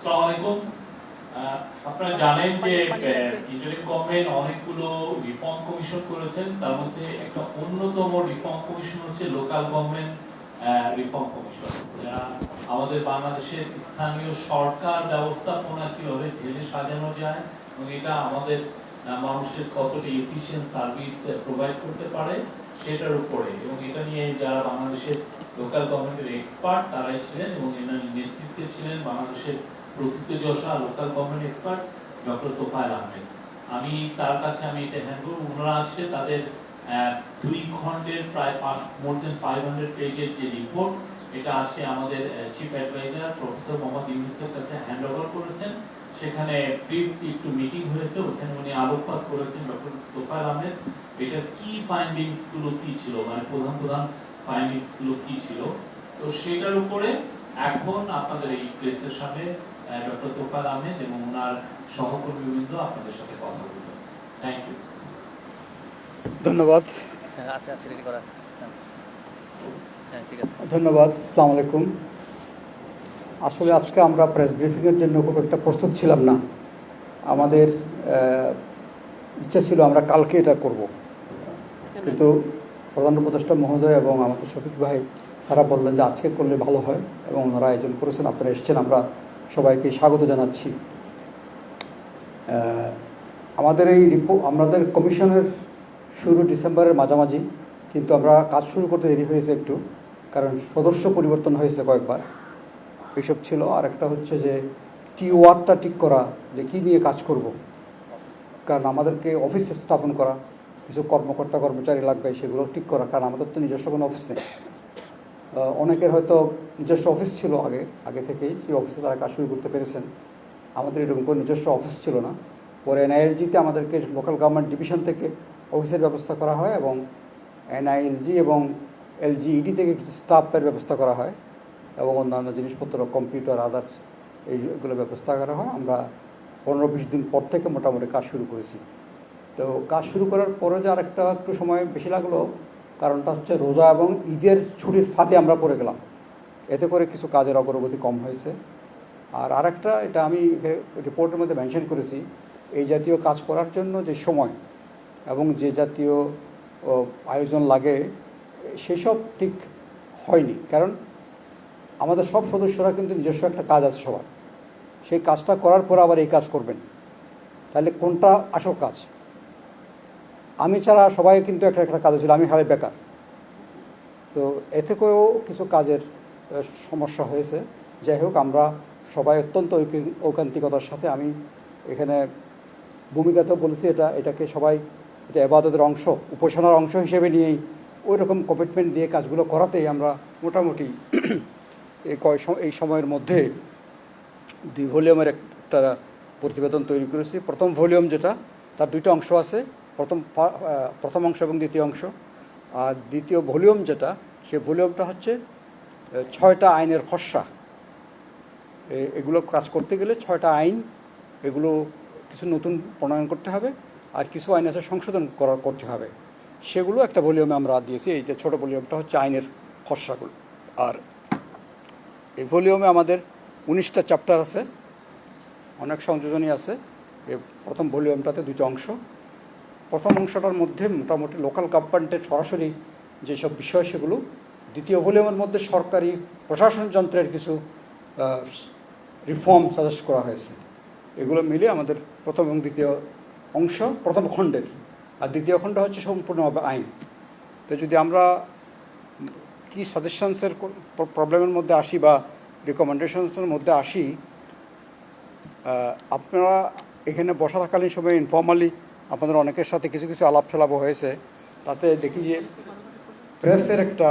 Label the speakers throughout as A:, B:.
A: আসসালামু আলাইকুম। আপনারা জানেন যে ইন্টারিম গভর্নমেন্ট অনেকগুলো রিফর্ম কমিশন করেছেন, তার মধ্যে একটা অন্যতম রিফর্ম কমিশন হচ্ছে লোকাল গভর্নমেন্ট রিফর্ম কমিশন, যারা আমাদের বাংলাদেশের স্থানীয় সরকার ব্যবস্থাপনা কিভাবে ঢেলে সাজানো যায় এবং এটা আমাদের মানুষের কতটা এফিশিয়েন্ট সার্ভিস প্রোভাইড করতে পারে সেটার উপরে, এবং এটা নিয়ে যারা বাংলাদেশের লোকাল গভর্নমেন্টের এক্সপার্ট তারাই ছিলেন এবং এনার নেতৃত্বে ছিলেন বাংলাদেশের প্রথিতযশা local government expert doctor Tofail Ahmed. আমি তার কাছে এটা হ্যান্ড করব। ওনারা আসছে তাদের 2 খণ্ডের প্রায় মোর দেন 500 পেজের যে রিপোর্ট, এটা আসে আমাদের চিফ অ্যাডভাইজার প্রফেসর মোহাম্মদ ইউনূসের কাছে হ্যান্ড ওভার করেছেন। সেখানে ব্রিফ একটু মিটিং হয়েছে, ওখানে উনি আলোকপাত করেছেন ডক্টর তোফায়েল আহমেদ এটার কি ফাইন্ডিংস গুলো কি ছিল, মানে প্রধান প্রধান ফাইন্ডিংস গুলো কি ছিল। তো সেটার উপরে এখন আপনাদের এই প্রেসের সামনে ডক্টর তোফায়েল আহমেদ এবং ওনার সহকর্মীবৃন্দ আপনাদের সাথে কথা বলবেন। Thank you.
B: ধন্যবাদ। ধন্যবাদ। আসসালামু আলাইকুম। আসলে আজকে আমরা প্রেস ব্রিফিংয়ের জন্য খুব একটা প্রস্তুত ছিলাম না। আমাদের ইচ্ছা ছিল আমরা কালকে এটা করব, কিন্তু প্রধান উপদেষ্টা মহোদয় এবং আমাদের শফিক ভাই তারা বললেন যে আজকে করলে ভালো হয়, এবং ওনারা আয়োজন করেছেন, আপনারা এসেছেন, আমরা সবাইকে স্বাগত জানাচ্ছি। আমাদের এই আমাদের কমিশনের শুরু ডিসেম্বরের মাঝামাঝি, কিন্তু আমরা কাজ শুরু করতে দেরি হয়েছে একটু, কারণ সদস্য পরিবর্তন হয়েছে কয়েকবার, এইসব ছিল। আর একটা হচ্ছে যে ওয়ার্ডটা ঠিক করা, যে কী নিয়ে কাজ করব, কারণ আমাদেরকে অফিস স্থাপন করা, কিছু কর্মকর্তা কর্মচারী লাগবে, সেগুলো ঠিক করা, কারণ আমাদের তো নিজস্ব কোনো অফিস নেই। অনেকের হয়তো নিজস্ব অফিস ছিল আগে থেকেই, সেই অফিসে তারা কাজ শুরু করতে পেরেছেন। আমাদের এরকম কোনো নিজস্ব অফিস ছিল না। পরে এনআইএলজিতে আমাদেরকে লোকাল গভর্নমেন্ট ডিভিশন থেকে অফিসের ব্যবস্থা করা হয়, এবং এনআইএলজি এবং এলজিইডি থেকে কিছু স্টাফের ব্যবস্থা করা হয়, এবং অন্যান্য জিনিসপত্র, কম্পিউটার, আদার্স এইগুলো ব্যবস্থা করা হয়। আমরা 15-20 দিন পর থেকে মোটামুটি কাজ শুরু করেছি। তো কাজ শুরু করার পরে যে আরেকটা একটু সময় বেশি লাগলো, কারণটা হচ্ছে রোজা এবং ঈদের ছুটির ফাঁদে আমরা পড়ে গেলাম, এতে করে কিছু কাজের অগ্রগতি কম হয়েছে। আর আরেকটা, এটা আমি রিপোর্টের মধ্যে মেনশন করেছি, এই জাতীয় কাজ করার জন্য যে সময় এবং যে জাতীয় আয়োজন লাগে সেসব ঠিক হয়নি, কারণ আমাদের সব সদস্যরা কিন্তু নিজস্ব একটা কাজ আছে সবার, সেই কাজটা করার পর আবার এই কাজ করবেন, তাহলে কোনটা আসল কাজ? আমি ছাড়া সবাই কিন্তু একটা একটা কাজে ছিল, আমি হারে বেকার। তো এতে করেও কিছু কাজের সমস্যা হয়েছে। যাই হোক, আমরা সবাই অত্যন্ত ঐকান্তিকতার সাথে, আমি এখানে ভূমিকাতেও বলেছি, এটাকে সবাই এটা ইবাদতের অংশ, উপাসনার অংশ হিসেবে নিয়েই ওই রকম কমিটমেন্ট দিয়ে কাজগুলো করাতেই আমরা মোটামুটি এই সময়ের মধ্যে 2 ভলিউমের একটা প্রতিবেদন তৈরি করেছি। প্রথম ভলিউম যেটা, তার 2টা অংশ আছে, প্রথম অংশ এবং দ্বিতীয় অংশ। আর দ্বিতীয় ভলিউম যেটা, সে ভলিউমটা হচ্ছে 6টা আইনের খসড়া। এগুলো কাজ করতে গেলে 6টা আইন, এগুলো কিছু নতুন প্রণয়ন করতে হবে, আর কিছু আইন আছে সংশোধন করতে হবে, সেগুলো একটা ভলিউমে আমরা দিয়েছি। এই যে ছোটো ভলিউমটা হচ্ছে আইনের খসড়াগুলো। আর এই ভলিউমে আমাদের 19টা চ্যাপ্টার আছে, অনেক সংযোজনই আছে। এই প্রথম ভলিউমটাতে 2টা অংশ। প্রথম অংশটার মধ্যে মোটামুটি লোকাল গভর্নমেন্টের সরাসরি যেসব বিষয় সেগুলো, দ্বিতীয় ভলিউমের মধ্যে সরকারি প্রশাসন যন্ত্রের কিছু রিফর্ম সাজেস্ট করা হয়েছে। এগুলো মিলে আমাদের প্রথম এবং দ্বিতীয় অংশ প্রথম খণ্ডের, আর দ্বিতীয় খণ্ড হচ্ছে সম্পূর্ণভাবে আইন। তো যদি আমরা কি সাজেশনসের প্রবলেমের মধ্যে আসি বা রিকমেন্ডেশনসের মধ্যে আসি, আপনারা এখানে বসা থাকালীন সময় ইনফর্মালি আপনাদের অনেকের সাথে কিছু কিছু আলাপ ছালাপও হয়েছে। তাতে দেখি যে প্রেসের একটা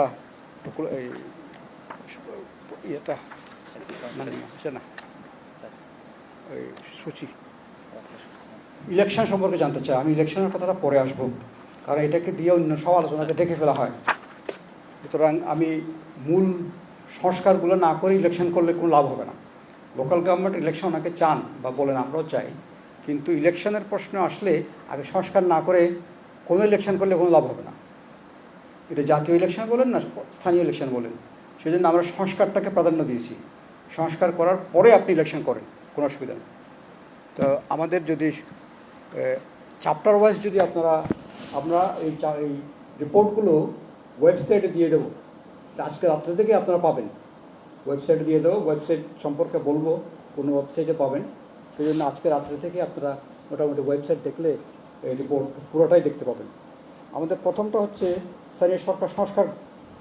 B: ইয়েটা না, ওই সূচি ইলেকশন সম্পর্কে জানতে চাই। আমি ইলেকশনের কথাটা পরে আসবো, কারণ এটাকে দিয়ে অন্য সব আলোচনাকে ডেকে ফেলা হয়। সুতরাং আমি মূল সংস্কারগুলো না করে ইলেকশন করলে কোনো লাভ হবে না। লোকাল গভর্নমেন্ট ইলেকশন ওনাকে চান বা বলেন, আমরাও চাই, কিন্তু ইলেকশনের প্রশ্ন আসলে আগে সংস্কার না করে কোনো ইলেকশন করলে কোনো লাভ হবে না। এটা জাতীয় ইলেকশন বলেন না স্থানীয় ইলেকশন বলেন, সেই জন্য আমরা সংস্কারটাকে প্রাধান্য দিয়েছি। সংস্কার করার পরে আপনি ইলেকশন করেন। কোনো অসুবিধা নেই। তো আমাদের যদি চ্যাপ্টার ওয়াইজ যদি আমরা এই রিপোর্টগুলো ওয়েবসাইটে দিয়ে দেবো, আজকে রাত্রে থেকে আপনারা পাবেন, ওয়েবসাইটে দিয়ে দেবো, ওয়েবসাইট সম্পর্কে বলবো কোনো ওয়েবসাইটে পাবেন, সেই জন্য আজকে রাত্রে থেকে আপনারা মোটামুটি ওয়েবসাইট দেখলে এই রিপোর্ট পুরোটাই দেখতে পাবেন। আমাদের প্রথমটা হচ্ছে স্থানীয় সরকার সংস্কার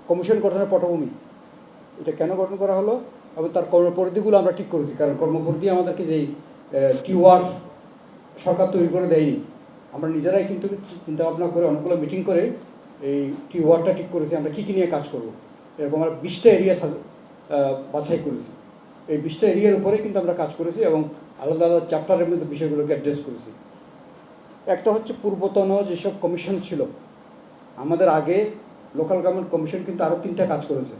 B: কমিশন গঠনের পটভূমি। এটা কেন গঠন করা হলো এবং তার কর্মপরিধিগুলো আমরা ঠিক করেছি, কারণ কর্মপরিধি আমাদেরকে যেই টিওয়ার সরকার তৈরি করে দেয়নি, আমরা নিজেরাই কিন্তু চিন্তা ভাবনা করে অনেকগুলো মিটিং করে এই টিওয়ারটা ঠিক করেছি আমরা কী কী নিয়ে কাজ করব। এরকম আমরা 20টা এরিয়া বাছাই করেছি, এই 20টা এরিয়ার উপরেই কিন্তু আমরা কাজ করেছি এবং আলাদা আলাদা চ্যাপ্টারের মধ্যে বিষয়গুলোকে অ্যাড্রেস করেছি। একটা হচ্ছে পূর্বতন যেসব কমিশন ছিল, আমাদের আগে লোকাল গভর্নমেন্ট কমিশন কিন্তু আরও 3টা কাজ করেছে।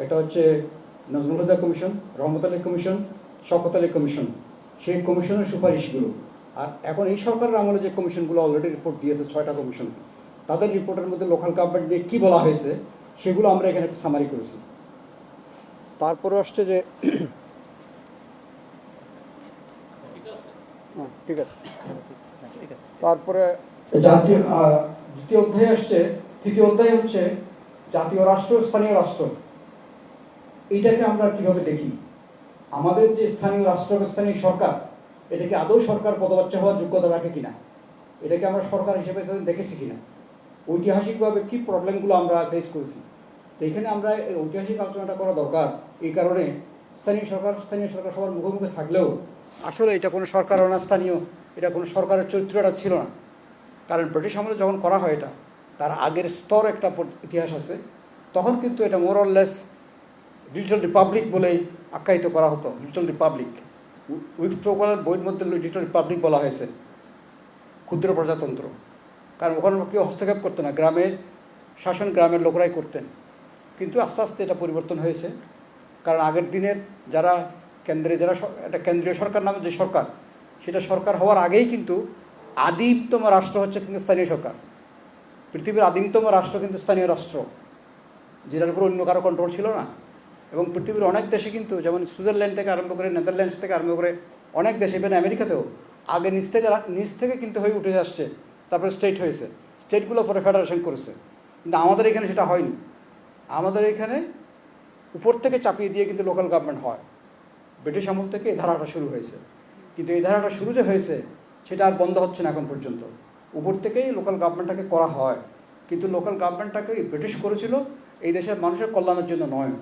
B: একটা হচ্ছে নজরুল হুদা commission, Rahmat Ali commission, Shawkat Ali commission, সেই কমিশনের সুপারিশগুলো। আর এখন এই সরকারের আমলে যে কমিশনগুলো অলরেডি রিপোর্ট দিয়েছে 6টা কমিশন, তাদের রিপোর্টের মধ্যে লোকাল গভর্নমেন্ট নিয়ে কী বলা হয়েছে সেগুলো আমরা এখানে একটা সামারি করেছি। তারপরে আসছে যে ঠিক আছে, তারপরে জাতীয় দ্বিতীয় অধ্যায় আসছে, তৃতীয় অধ্যায় হচ্ছে জাতীয় রাষ্ট্র স্থানীয় রাষ্ট্র। এইটাকে আমরা কিভাবে দেখি, আমাদের যে স্থানীয় রাষ্ট্র বা স্থানীয় সরকার, এটাকে আদৌ সরকার পদবাচ্চা হওয়ার যোগ্যতা রাখে কিনা, এটাকে আমরা সরকার হিসেবে দেখেছি কিনা, ঐতিহাসিকভাবে কি প্রবলেমগুলো আমরা ফেস করেছি। তো এখানে আমরা এই ঐতিহাসিক আলোচনাটা করা দরকার। এই কারণে স্থানীয় সরকার সবার মুখোমুখি থাকলেও আসলে এটা কোনো সরকার না, স্থানীয় এটা কোনো সরকারের চরিত্রটা ছিল না। কারণ ব্রিটিশ আমলে যখন করা হয় এটা, তার আগের স্তর একটা ইতিহাস আছে, তখন কিন্তু এটা more or less digital Republic বলেই আখ্যায়িত করা হতো। ডিজিটাল রিপাবলিক, উইথড্রোয়ালের বইয়ের মধ্যে ডিজিটাল রিপাবলিক বলা হয়েছে, ক্ষুদ্র প্রজাতন্ত্র। কারণ ওখানে কেউ হস্তক্ষেপ করতো না, গ্রামের শাসন গ্রামের লোকরাই করতেন। কিন্তু আস্তে আস্তে এটা পরিবর্তন হয়েছে, কারণ আগের দিনের যারা একটা কেন্দ্রীয় সরকার নামে যে সরকার, সেটা সরকার হওয়ার আগেই কিন্তু আদিমতম রাষ্ট্র হচ্ছে কিন্তু স্থানীয় সরকার। পৃথিবীর আদিমতম রাষ্ট্র কিন্তু স্থানীয় রাষ্ট্র, যেটার উপর অন্য কারো কন্ট্রোল ছিল না। এবং পৃথিবীর অনেক দেশে কিন্তু, যেমন সুইজারল্যান্ড থেকে আরম্ভ করে, নেদারল্যান্ডস থেকে আরম্ভ করে অনেক দেশে, ইভেন আমেরিকাতেও আগে নিচ থেকে কিন্তু হয়ে উঠে আসছে, তারপরে স্টেট হয়েছে, স্টেটগুলো পরে ফেডারেশন করেছে। কিন্তু আমাদের এখানে সেটা হয়নি। আমাদের এখানে উপর থেকে চাপিয়ে দিয়ে কিন্তু লোকাল গভর্নমেন্ট হয়। ব্রিটিশ আমল থেকে এই ধারাটা শুরু হয়েছে, কিন্তু এই ধারাটা শুরু যে হয়েছে সেটা আর বন্ধ হচ্ছে না এখন পর্যন্ত। উপর থেকেই লোকাল গভর্নমেন্টটাকে করা হয়, কিন্তু লোকাল গভর্নমেন্টটাকে ব্রিটিশ করেছিল এই দেশের মানুষের কল্যাণের জন্য নয়,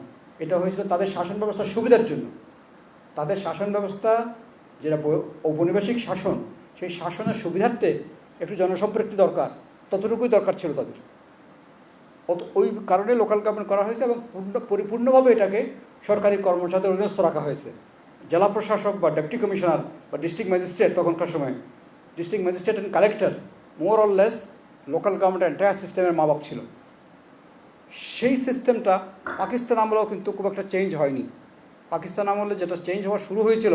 B: এটা হয়েছিল তাদের শাসন ব্যবস্থার সুবিধার জন্য। তাদের শাসন ব্যবস্থা যেটা ঔপনিবেশিক শাসন, সেই শাসনের সুবিধার্থে একটু জনসম্পৃক্তি দরকার, ততটুকুই দরকার ছিল তাদের। ওই কারণে লোকাল গভর্নমেন্ট করা হয়েছে এবং পরিপূর্ণভাবে এটাকে সরকারি কর্মচারীদের অধীনস্থ রাখা হয়েছে। জেলা প্রশাসক বা ডেপুটি কমিশনার বা ডিস্ট্রিক্ট ম্যাজিস্ট্রেট, তখনকার সময় district magistrate and collector more or less local government entire সিস্টেমের মা বাপ ছিল। সেই সিস্টেমটা পাকিস্তান আমলেও কিন্তু খুব একটা চেঞ্জ হয়নি। পাকিস্তান আমলে যেটা চেঞ্জ হওয়া শুরু হয়েছিল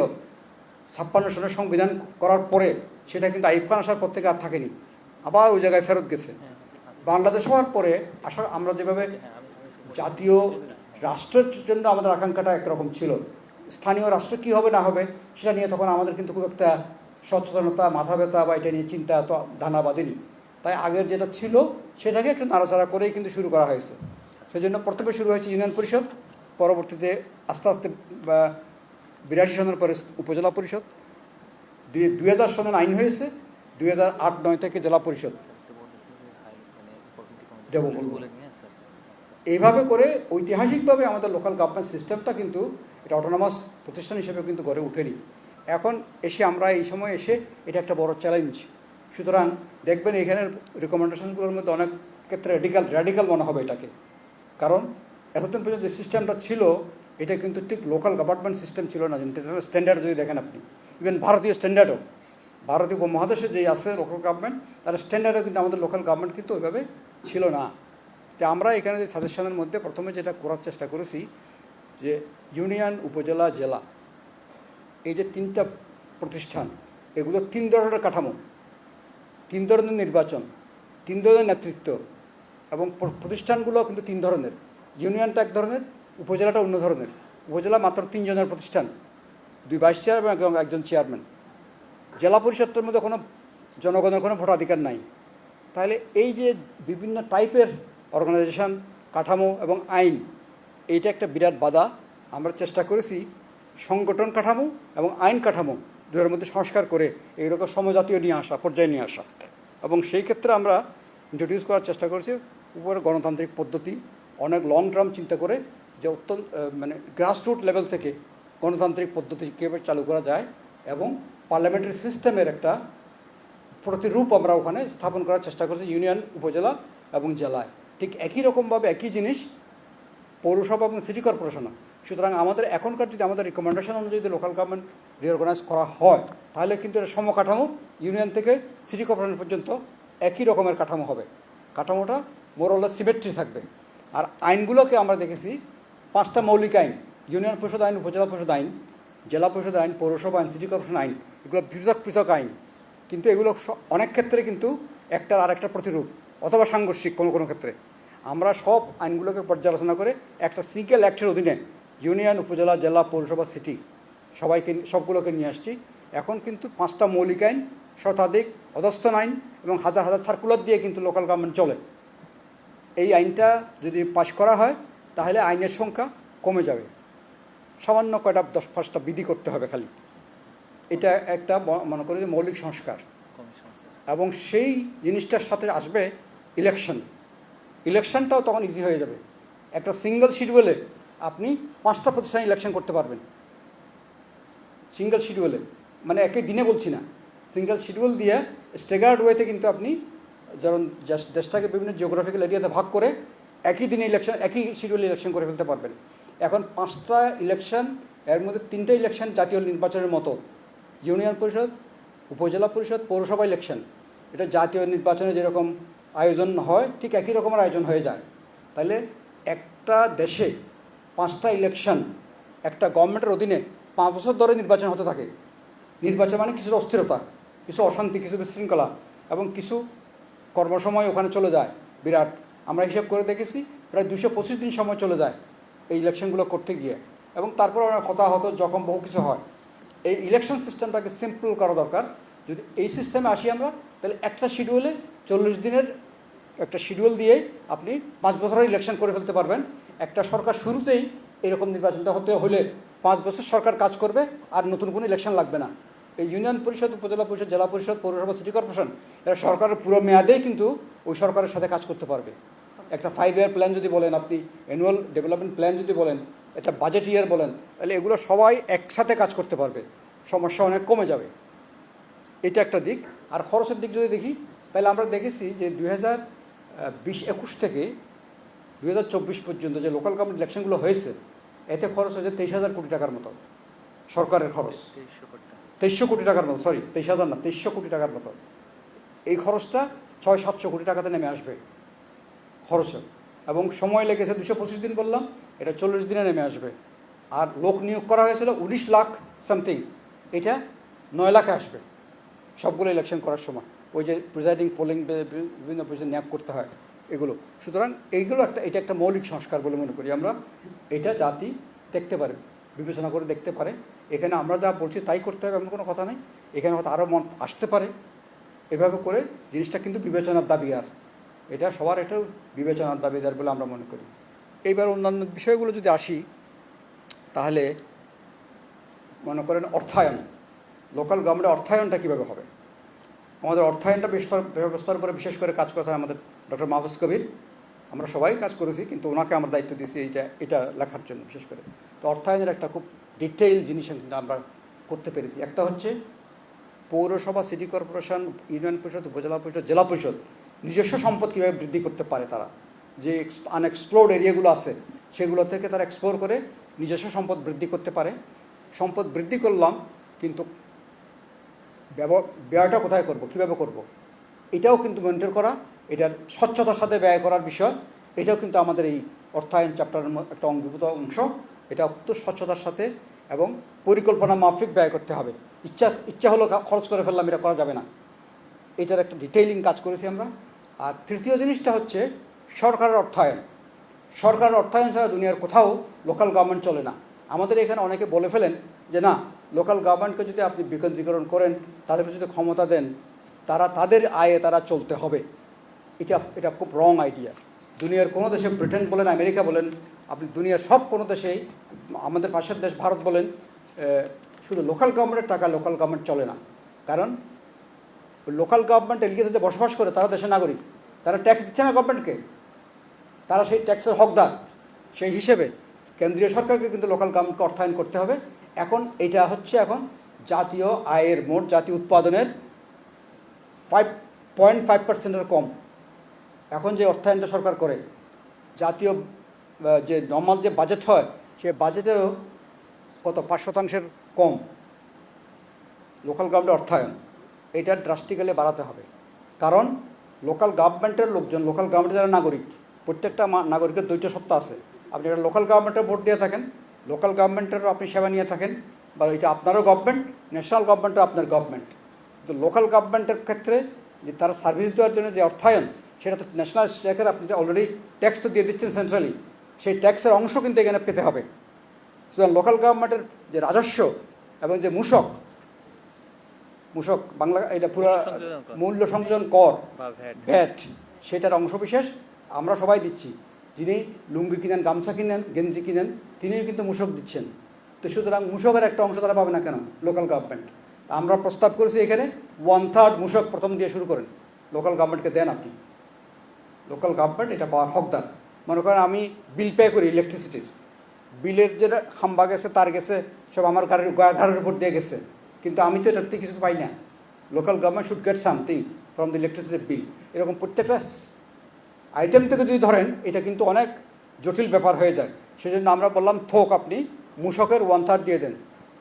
B: 56 সনের সংবিধান করার পরে, সেটা কিন্তু আইয়ুব খান আসার পর থেকে আর থাকেনি, আবার ওই জায়গায় ফেরত গেছে। বাংলাদেশ হওয়ার পরে আমরা যেভাবে জাতীয় রাষ্ট্রের জন্য আমাদের আকাঙ্ক্ষাটা একরকম ছিল, স্থানীয় রাষ্ট্র কী হবে না হবে সেটা নিয়ে তখন আমাদের কিন্তু খুব একটা সচেতনতা, মাথা ব্যথা বা এটা নিয়ে চিন্তা তো দানা বাঁধেনি। তাই আগের যেটা ছিল সেটাকে একটু নাড়াচাড়া করেই কিন্তু শুরু করা হয়েছে। সেই জন্য প্রথমে শুরু হয়েছে ইউনিয়ন পরিষদ, পরবর্তীতে আস্তে আস্তে 82 সনের পরে উপজেলা পরিষদ, 2000 সনের আইন হয়েছে, 2008-09 থেকে জেলা পরিষদ। এইভাবে করে ঐতিহাসিকভাবে আমাদের লোকাল গভর্নমেন্ট সিস্টেমটা কিন্তু এটা অটোনমাস প্রতিষ্ঠান হিসেবে কিন্তু গড়ে ওঠেনি। এখন আমরা এই সময় এসে এটা একটা বড় চ্যালেঞ্জ। সুতরাং দেখবেন এখানের রিকমেন্ডেশনগুলোর মধ্যে অনেক ক্ষেত্রে র্যাডিক্যাল মনে হবে এটাকে, কারণ এতদিন পর্যন্ত যে সিস্টেমটা ছিল এটা কিন্তু ঠিক লোকাল গভর্নমেন্ট সিস্টেম ছিল না। ইন্টারন্যাশনাল স্ট্যান্ডার্ড যদি দেখেন আপনি, ইভেন ভারতীয় স্ট্যান্ডার্ডও, ভারতীয় উপমহাদেশে যেই আছে লোকাল গভর্নমেন্ট, তার স্ট্যান্ডার্ডও কিন্তু আমাদের লোকাল গভর্নমেন্ট কিন্তু ওইভাবে ছিল না। তো আমরা এখানে যে সাজেশনের মধ্যে প্রথমে যেটা করার চেষ্টা করেছি যে ইউনিয়ন, উপজেলা, জেলা, এই যে 3টা প্রতিষ্ঠান, এগুলো 3 ধরনের কাঠামো, 3 ধরনের নির্বাচন, 3 ধরনের নেতৃত্ব, এবং প্রতিষ্ঠানগুলো কিন্তু 3 ধরনের। ইউনিয়নটা এক ধরনের, উপজেলাটা অন্য ধরনের। উপজেলা মাত্র 3 জনের প্রতিষ্ঠান, 2 ভাইস চেয়ারম্যান এবং একজন চেয়ারম্যান। জেলা পরিষদটার মধ্যে কোনো জনগণের কোনো ভোটাধিকার নাই। তাহলে এই যে বিভিন্ন টাইপের অর্গানাইজেশন, কাঠামো এবং আইন, এইটা একটা বিরাট বাধা। আমরা চেষ্টা করেছি সংগঠন কাঠামো এবং আইন কাঠামো দুয়ের মধ্যে সংস্কার করে এইরকম সমজাতীয় নিয়ে আসা, পর্যায়ে নিয়ে আসা। এবং সেই ক্ষেত্রে আমরা ইন্ট্রোডিউস করার চেষ্টা করেছি উপরে গণতান্ত্রিক পদ্ধতি, অনেক লং টার্ম চিন্তা করে যে অত্যন্ত মানে গ্রাসরুট লেভেল থেকে গণতান্ত্রিক পদ্ধতি কীভাবে চালু করা যায় এবং পার্লামেন্টারি সিস্টেমের একটা প্রতিরূপ আমরা ওখানে স্থাপন করার চেষ্টা করেছি ইউনিয়ন, উপজেলা এবং জেলায়। ঠিক একই রকমভাবে একই জিনিস পৌরসভা এবং সিটি কর্পোরেশনও। সুতরাং আমাদের এখনকার যদি আমাদের রিকমেন্ডেশন অনুযায়ী যদি লোকাল গভর্নমেন্ট রিঅর্গানাইজ করা হয় তাহলে কিন্তু এটা সমকাঠামো ইউনিয়ন থেকে সিটি কর্পোরেশন পর্যন্ত একই রকমের কাঠামো হবে। কাঠামোটা মোরলেস সিমেট্রি থাকবে। আর আইনগুলোকে আমরা দেখেছি 5টা মৌলিক আইন, ইউনিয়ন পরিষদ আইন, উপজেলা পরিষদ আইন, জেলা পরিষদ আইন, পৌরসভা আইন, সিটি কর্পোরেশন আইন, এগুলো পৃথক পৃথক আইন। কিন্তু এগুলো অনেক ক্ষেত্রে কিন্তু একটার আরেকটা প্রতিরূপ অথবা সাংঘর্ষিক কোনো কোনো ক্ষেত্রে। আমরা সব আইনগুলোকে পর্যালোচনা করে একটা সিঙ্গেল অ্যাক্টের অধীনে ইউনিয়ন, উপজেলা, জেলা, পৌরসভা, সিটি সবগুলোকে নিয়ে আসছি। এখন কিন্তু 5টা মৌলিক আইন, শতাধিক অধস্তন আইন এবং হাজার হাজার সার্কুলার দিয়ে কিন্তু লোকাল গভর্নমেন্ট চলে। এই আইনটা যদি পাশ করা হয় তাহলে আইনের সংখ্যা কমে যাবে। সামান্য কয়টা 10-5টা বিধি করতে হবে খালি। এটা একটা মনে করি যে মৌলিক সংস্কার। এবং সেই জিনিসটার সাথে আসবে ইলেকশনটাও তখন ইজি হয়ে যাবে। একটা সিঙ্গেল শিডিউলে আপনি 5টা প্রতিষ্ঠান ইলেকশন করতে পারবেন। সিঙ্গেল শিডিউলে মানে একই দিনে বলছি না, সিঙ্গেল শিডিউল দিয়ে স্টেগার্ড ওয়েতে কিন্তু আপনি যেমন দেশটাকে বিভিন্ন জিওগ্রাফিক্যাল এরিয়াতে ভাগ করে একই দিনে ইলেকশন, একই শিডিউলে ইলেকশন করে ফেলতে পারবেন। এখন 5টা ইলেকশন, এর মধ্যে 3টা ইলেকশন জাতীয় নির্বাচনের মতো, ইউনিয়ন পরিষদ, উপজেলা পরিষদ, পৌরসভা ইলেকশন, এটা জাতীয় নির্বাচনে যেরকম আয়োজন হয় ঠিক একই রকমের আয়োজন হয়ে যায়। তাহলে একটা দেশে 5টা ইলেকশন একটা গভর্নমেন্টের অধীনে 5 বছর ধরে নির্বাচন হতে থাকে। নির্বাচন মানে কিছু অস্থিরতা, কিছু অশান্তি, কিছু বিশৃঙ্খলা এবং কিছু কর্মসময় ওখানে চলে যায় বিরাট। আমরা হিসাব করে দেখেছি প্রায় 225 দিন সময় চলে যায় এই ইলেকশনগুলো করতে গিয়ে। এবং তারপর অনেক হতাহত, জখম, বহু কিছু হয়। এই ইলেকশন সিস্টেমটাকে সিম্পল করা দরকার। যদি এই সিস্টেমে আসি আমরা তাহলে একটা শিডিউলে 40 দিনের একটা শিডিউল দিয়েই আপনি 5 বছরের ইলেকশন করে ফেলতে পারবেন। একটা সরকার শুরুতেই এরকম নির্বাচনটা হতে হলে 5 বছর সরকার কাজ করবে আর নতুন কোনো ইলেকশন লাগবে না। এই ইউনিয়ন পরিষদ, উপজেলা পরিষদ, জেলা পরিষদ, পৌরসভা, সিটি কর্পোরেশন এরা সরকারের পুরো মেয়াদেই কিন্তু ওই সরকারের সাথে কাজ করতে পারবে। একটা 5 ইয়ার প্ল্যান যদি বলেন, আপনি অ্যানুয়াল ডেভেলপমেন্ট প্ল্যান যদি বলেন, একটা বাজেট ইয়ার বলেন, তাহলে এগুলো সবাই একসাথে কাজ করতে পারবে, সমস্যা অনেক কমে যাবে। এটা একটা দিক। আর খরচের দিক যদি দেখি তাহলে আমরা দেখেছি যে 2020-21 থেকে 2024 পর্যন্ত যে লোকাল গভর্নমেন্ট ইলেকশনগুলো হয়েছে এতে খরচ হয়েছে 23,000 কোটি টাকার মতো। সরকারের খরচ 2300 কোটি টাকার মতো, সরি 23,000 না, 2300 কোটি টাকার মতো। এই খরচটা 600-700 কোটি টাকাতে নেমে আসবে খরচে। এবং সময় লেগেছে 225 দিন বললাম, এটা 40 দিনে নেমে আসবে। আর লোক নিয়োগ করা হয়েছিল 19 লাখ সামথিং, এটা 9 লাখে আসবে সবগুলো ইলেকশন করার সময়। ওই যে প্রিজাইডিং, পোলিং, বিভিন্ন পজিশন নিয়োগ করতে হয় এগুলো। সুতরাং এইগুলো এটা একটা মৌলিক সংস্কার বলে মনে করি আমরা। এটা জাতি দেখতে পারে, বিবেচনা করে দেখতে পারে। এখানে আমরা যা বলছি তাই করতে হবে এমন কোনো কথা নেই। এখানে হয়তো আরও মন আসতে পারে। এভাবে করে জিনিসটা কিন্তু বিবেচনার দাবি, আর এটা সবার এটাও বিবেচনার দাবিদার বলে আমরা মনে করি। এইবার অন্যান্য বিষয়গুলো যদি আসি তাহলে মনে করেন অর্থায়ন, লোকাল গভর্নমেন্টের অর্থায়নটা কীভাবে হবে। আমাদের অর্থায়নটা ব্যবস্থার উপরে বিশেষ করে কাজ করেছেন আমাদের ডক্টর মাহফুজ কবির। আমরা সবাই কাজ করেছি, কিন্তু ওনাকে আমরা দায়িত্ব দিয়েছি এটা লেখার জন্য বিশেষ করে। তো অর্থায়নের একটা খুব ডিটেইল জিনিস কিন্তু আমরা করতে পেরেছি। একটা হচ্ছে পৌরসভা, সিটি কর্পোরেশন, ইউনিয়ন পরিষদ, উপজেলা পরিষদ, জেলা পরিষদ নিজস্ব সম্পদ কীভাবে বৃদ্ধি করতে পারে। তারা যে আনএক্সপ্লোর্ড এরিয়াগুলো আছে সেগুলো থেকে তারা এক্সপ্লোর করে নিজস্ব সম্পদ বৃদ্ধি করতে পারে। সম্পদ বৃদ্ধি করলাম, কিন্তু ব্যয়টা কোথায় করব, কীভাবে করব, এটাও কিন্তু মেনটেন করা, এটার স্বচ্ছতার সাথে ব্যয় করার বিষয়, এটাও কিন্তু আমাদের এই অর্থায়ন চ্যাপ্টারের একটা অঙ্গীভূত অংশ। এটা অত্যন্ত স্বচ্ছতার সাথে এবং পরিকল্পনা মাফিক ব্যয় করতে হবে। ইচ্ছা হলো খরচ করে ফেললাম, এটা করা যাবে না। এটার একটা ডিটেইলিং কাজ করেছি আমরা। আর তৃতীয় জিনিসটা হচ্ছে সরকারের অর্থায়ন। সরকারের অর্থায়ন ছাড়া দুনিয়ার কোথাও লোকাল গভর্নমেন্ট চলে না। আমাদের এখানে অনেকে বলে ফেলেন যে না, লোকাল গভর্নমেন্টকে যদি আপনি বিকেন্দ্রীকরণ করেন, তাদেরকে যদি ক্ষমতা দেন, তারা তাদের আয়ে তারা চলতে হবে, এটা খুব রং আইডিয়া। দুনিয়ার কোনো দেশে, ব্রিটেন বলেন, আমেরিকা বলেন, আপনি দুনিয়ার সব কোনো দেশেই, আমাদের পাশের দেশ ভারত বলেন, শুধু লোকাল গভর্নমেন্টের টাকা লোকাল গভর্নমেন্ট চলে না। কারণ লোকাল গভর্নমেন্ট এলাকাতে যে বসবাস করে তারা দেশের নাগরিক, তারা ট্যাক্স দিচ্ছে না গভর্নমেন্টকে, তারা সেই ট্যাক্সের হকদার। সেই হিসেবে কেন্দ্রীয় সরকারকে কিন্তু লোকাল গভর্নমেন্টকে অর্থায়ন করতে হবে। এখন এটা হচ্ছে এখন জাতীয় আয়ের মোট জাতীয় উৎপাদনের 5.5%-এর কম। এখন যে অর্থায়নটা সরকার করে, জাতীয় যে নর্মাল যে বাজেট হয়, সে বাজেটেরও কত 5% কম লোকাল গভর্নমেন্টের অর্থায়ন। এটা ড্রাস্টিক্যালি বাড়াতে হবে। কারণ লোকাল গভর্নমেন্টের লোকজন, লোকাল গভর্নমেন্টের যারা নাগরিক, প্রত্যেকটা নাগরিকের দ্বৈত সত্তা আছে। আপনি এটা লোকাল গভর্নমেন্টের ভোট দিয়ে থাকেন, লোকাল গভর্নমেন্টেরও আপনি সেবা নিয়ে থাকেন, বা এটা আপনারও গভর্নমেন্ট, ন্যাশনাল গভর্নমেন্টও আপনার গভর্নমেন্ট। কিন্তু লোকাল গভর্নমেন্টের ক্ষেত্রে যে তারা সার্ভিস দেওয়ার জন্য যে অর্থায়ন, সেটা তো ন্যাশনাল স্ট্যাকের, আপনি যে অলরেডি ট্যাক্স তো দিয়ে দিচ্ছেন সেন্ট্রালি, সেই ট্যাক্সের অংশ কিন্তু এখানে পেতে হবে। সুতরাং লোকাল গভর্নমেন্টের যে রাজস্ব এবং যে মূসক বাংলা, এটা পুরো মূল্য সংযোজন কর, ভ্যাট, সেটার অংশবিশেষ আমরা সবাই দিচ্ছি। যিনি লুঙ্গি কিনেন, গামছা কিনেন, গেঞ্জি কিনেন, তিনিও কিন্তু মূসক দিচ্ছেন। তো সুতরাং মূসকের একটা অংশ তারা পাবে না কেন লোকাল গভর্নমেন্ট? আমরা প্রস্তাব করেছি এখানে 1/3 মূসক প্রথম দিয়ে শুরু করেন, লোকাল গভর্নমেন্টকে দেন আপনি। লোকাল গভর্নমেন্ট এটা পাওয়ার হকদার। মনে করেন আমি বিল পে করি ইলেকট্রিসিটির, বিলের যেটা খাম্বা গেছে, তার গেছে, সব আমার ঘরের উপর দিয়ে গেছে, কিন্তু আমি তো এটার থেকে কিছু পাই না। Local government should get something from the electricity bill. এরকম প্রত্যেকটা আইটেম থেকে যদি ধরেন, এটা কিন্তু অনেক জটিল ব্যাপার হয়ে যায়। সেজন্য আমরা বললাম থোক আপনি মূসকের 1/3 দিয়ে দেন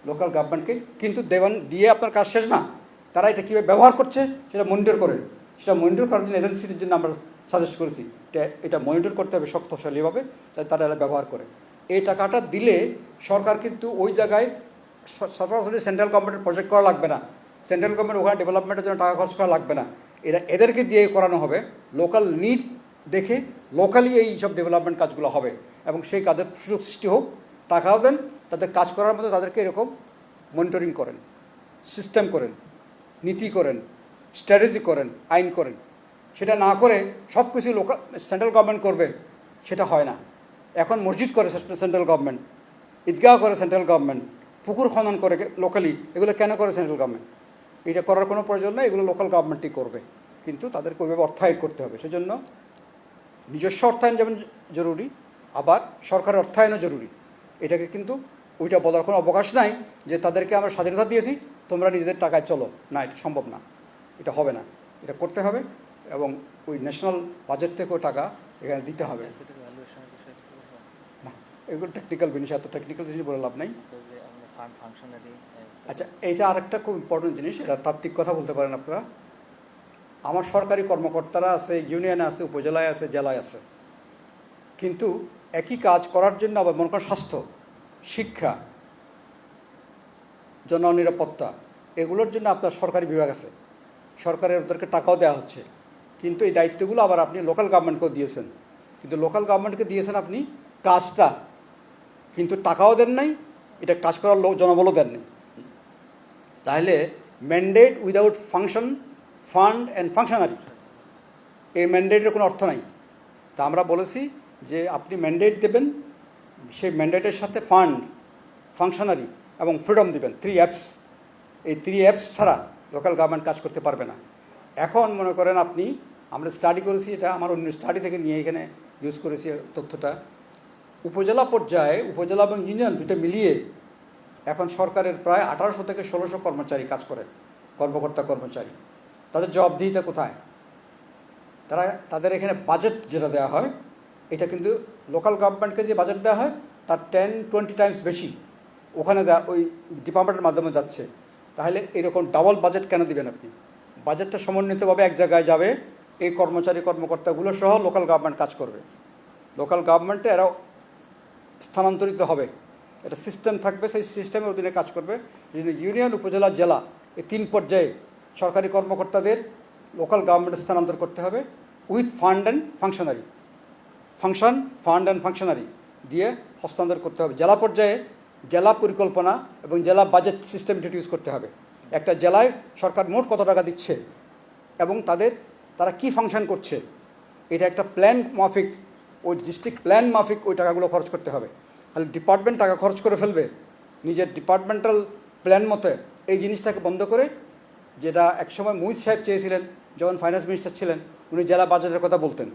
B: লোকাল গভর্নমেন্টকে, কিন্তু দিয়ে আপনার কাজ শেষ না। তারা এটা কীভাবে ব্যবহার করছে সেটা মনিটর করেন। সেটা মনিটর করার জন্য এজেন্সির জন্য আমরা সাজেস্ট করেছি, এটা মনিটর করতে হবে শক্তিশালীভাবে, যাতে তারা এটা ব্যবহার করে। এই টাকাটা দিলে সরকার কিন্তু ওই জায়গায় সরাসরি সেন্ট্রাল গভর্নমেন্টের প্রজেক্ট করা লাগবে না, সেন্ট্রাল গভর্নমেন্ট ওখানে ডেভেলপমেন্টের জন্য টাকা খরচ করা লাগবে না। এদেরকে দিয়ে করানো হবে, লোকাল নিড দেখে লোকালি এই সব ডেভেলপমেন্ট কাজগুলো হবে, এবং সেই কাজের সুযোগ সৃষ্টি হোক, টাকাও দেন, তাদের কাজ করার মধ্যে তাদেরকে এরকম মনিটরিং করেন, সিস্টেম করেন, নীতি করেন, স্ট্র্যাটেজি করেন, আইন করেন। সেটা না করে সব কিছু লোকাল সেন্ট্রাল গভর্নমেন্ট করবে, সেটা হয় না। এখন মসজিদ করে সেন্ট্রাল গভর্নমেন্ট, ঈদগাহ করে সেন্ট্রাল গভর্নমেন্ট, পুকুর খনন করে লোকালি, এগুলো কেন করে সেন্ট্রাল গভর্নমেন্ট? এটা করার কোনো প্রয়োজন নেই, এগুলো লোকাল গভর্নমেন্টই করবে, কিন্তু তাদেরকে ওইভাবে অর্থায়ন করতে হবে। সেজন্য নিজস্ব অর্থায়ন যেমন জরুরি, আবার সরকারের অর্থায়নও জরুরি। এটাকে কিন্তু ওইটা বলার কোনো অবকাশ নাই যে তাদেরকে আমরা স্বাধীনতা দিয়েছি, তোমরা নিজেদের টাকায় চলো, না, এটা সম্ভব না, এটা হবে না। এটা করতে হবে, এবং ওই ন্যাশনাল বাজেট থেকেও টাকা এখানে দিতে হবে। না, এগুলো টেকনিক্যাল জিনিস, এত টেকনিক্যাল জিনিস বলে লাভ নাই। আচ্ছা, এইটা আরেকটা খুব ইম্পর্টেন্ট জিনিস, এটা তাত্ত্বিক কথা বলতে পারেন আপনারা। আমার সরকারি কর্মকর্তারা আছে, ইউনিয়নে আছে, উপজেলায় আছে, জেলায় আছে, কিন্তু একই কাজ করার জন্য আবার মনে করেন স্বাস্থ্য, শিক্ষা, জননিরাপত্তা, এগুলোর জন্য আপনার সরকারি বিভাগ আছে, সরকারের ওদেরকে টাকাও দেওয়া হচ্ছে, কিন্তু এই দায়িত্বগুলো আবার আপনি লোকাল গভর্নমেন্টকেও দিয়েছেন। কিন্তু লোকাল গভর্নমেন্টকে দিয়েছেন আপনি কাজটা, কিন্তু টাকাও দেন নাই, এটা কাজ করার জনবলও দেননি। তাহলে mandate without function, fund and functionary, এই ম্যান্ডেটের কোনো অর্থ নাই। তা আমরা বলেছি যে আপনি ম্যান্ডেট দেবেন, সেই ম্যান্ডেটের সাথে ফান্ড, ফাংশনারি এবং ফ্রিডম দিবেন, 3 অ্যাপস। এই 3 অ্যাপস ছাড়া লোকাল গভর্নমেন্ট কাজ করতে পারবে না। এখন মনে করেন আপনি, আমরা স্টাডি করেছি, এটা আমার অন্য স্টাডি থেকে নিয়ে এখানে ইউজ করেছি তথ্যটা, উপজেলা পর্যায়ে, উপজেলা এবং ইউনিয়ন দুটো মিলিয়ে এখন সরকারের প্রায় 1800 থেকে 1600 কর্মচারী কাজ করে, কর্মকর্তা কর্মচারী। তাদের জবাবদিহিতা কোথায়? তাদের এখানে বাজেট যেটা দেওয়া হয়, এটা কিন্তু লোকাল গভর্নমেন্টকে যে বাজেট দেওয়া হয় তার 10-20 টাইমস বেশি ওখানে দেওয়া, ওই ডিপার্টমেন্টের মাধ্যমে যাচ্ছে। তাহলে এরকম ডাবল বাজেট কেন দিবেন আপনি? বাজেটটা সমন্বিতভাবে এক জায়গায় যাবে, এই কর্মচারী কর্মকর্তাগুলো সহ লোকাল গভর্নমেন্ট কাজ করবে। লোকাল গভর্নমেন্টে এরাও স্থানান্তরিত হবে, এটা সিস্টেম থাকবে, সেই সিস্টেমের অধীনে কাজ করবে। ইউনিয়ন, উপজেলা, জেলা, এই 3 পর্যায়ে সরকারি কর্মকর্তাদের লোকাল গভর্নমেন্টে স্থানান্তর করতে হবে with fund and functionary, fund and functionary দিয়ে হস্তান্তর করতে হবে। জেলা পর্যায়ে জেলা পরিকল্পনা এবং জেলা বাজেট সিস্টেম ইন্ট্রোডিউস করতে হবে। একটা জেলায় সরকার মোট কত টাকা দিচ্ছে এবং তারা কি ফাংশন করছে, এটা একটা প্ল্যান মাফিক, ওই ডিস্ট্রিক্ট প্ল্যান মাফিক ওই টাকাগুলো খরচ করতে হবে। তাহলে ডিপার্টমেন্ট টাকা খরচ করে ফেলবে নিজের ডিপার্টমেন্টাল প্ল্যান মতে, এই জিনিসটাকে বন্ধ করে, যেটা একসময় মুহিত সাহেব চেয়েছিলেন যখন ফাইন্যান্স মিনিস্টার ছিলেন, উনি জেলা বাজেটের কথা বলতেন,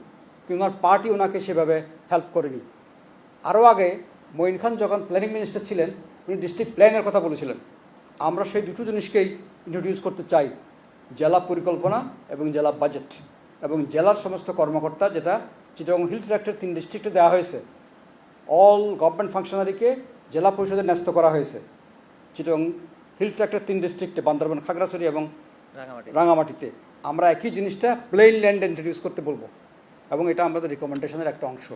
B: কিন্তু ওনার পার্টি ওনাকে সেভাবে হেল্প করেনি। আরও আগে মঈন খান যখন প্ল্যানিং মিনিস্টার ছিলেন, উনি ডিস্ট্রিক্ট প্ল্যানের কথা বলেছিলেন। আমরা সেই দুটো জিনিসকেই ইন্ট্রোডিউস করতে চাই, জেলা পরিকল্পনা এবং জেলা বাজেট, এবং জেলার সমস্ত কর্মকর্তা, যেটা চিটাগং হিল ট্র্যাক্টের 3 ডিস্ট্রিক্টে দেওয়া হয়েছে, অল গভর্নমেন্ট ফাংশনারিকে জেলা পরিষদে ন্যস্ত করা হয়েছে। চিটাগং হিল ট্র্যাক্টের 3 ডিস্ট্রিক্টে, বান্দরবান, খাগড়াছড়ি এবং রাঙামাটিতে আমরা একই জিনিসটা প্লেইন ল্যান্ডে ইন্ট্রোডিউস করতে বলবো, এবং এটা আমাদের রিকমেন্ডেশনের একটা অংশ।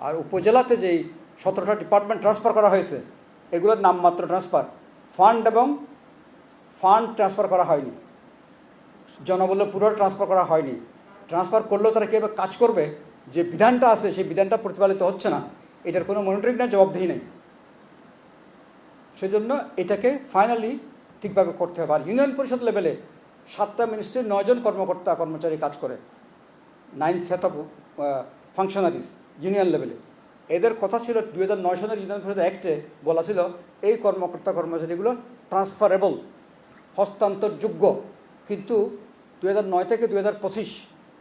B: আর উপজেলাতে যেই 17টা ডিপার্টমেন্ট ট্রান্সফার করা হয়েছে, এগুলোর নামমাত্র ট্রান্সফার, ফান্ড ট্রান্সফার করা হয়নি, জনবল পুরো ট্রান্সফার করা হয়নি। ট্রান্সফার করলেও তারা কীভাবে কাজ করবে, যে বিধানটা আছে সেই বিধানটা প্রতিপালিত হচ্ছে না, এটার কোনো মনিটরিং নেই, জবাবদিহি নেই। সেজন্য এটাকে ফাইনালি ঠিকভাবে করতে হবে। আর ইউনিয়ন পরিষদ লেভেলে 7টা মিনিস্ট্রির 9 জন কর্মকর্তা কর্মচারী কাজ করে, 9 সেট অফ ফাংশনারিজ ইউনিয়ন লেভেলে। এদের কথা ছিল 2009 সনের ইউনিয়ন পরিষদ অ্যাক্টে বলা ছিল এই কর্মকর্তা কর্মচারীগুলো ট্রান্সফারেবল, হস্তান্তরযোগ্য, কিন্তু 2009 থেকে 2025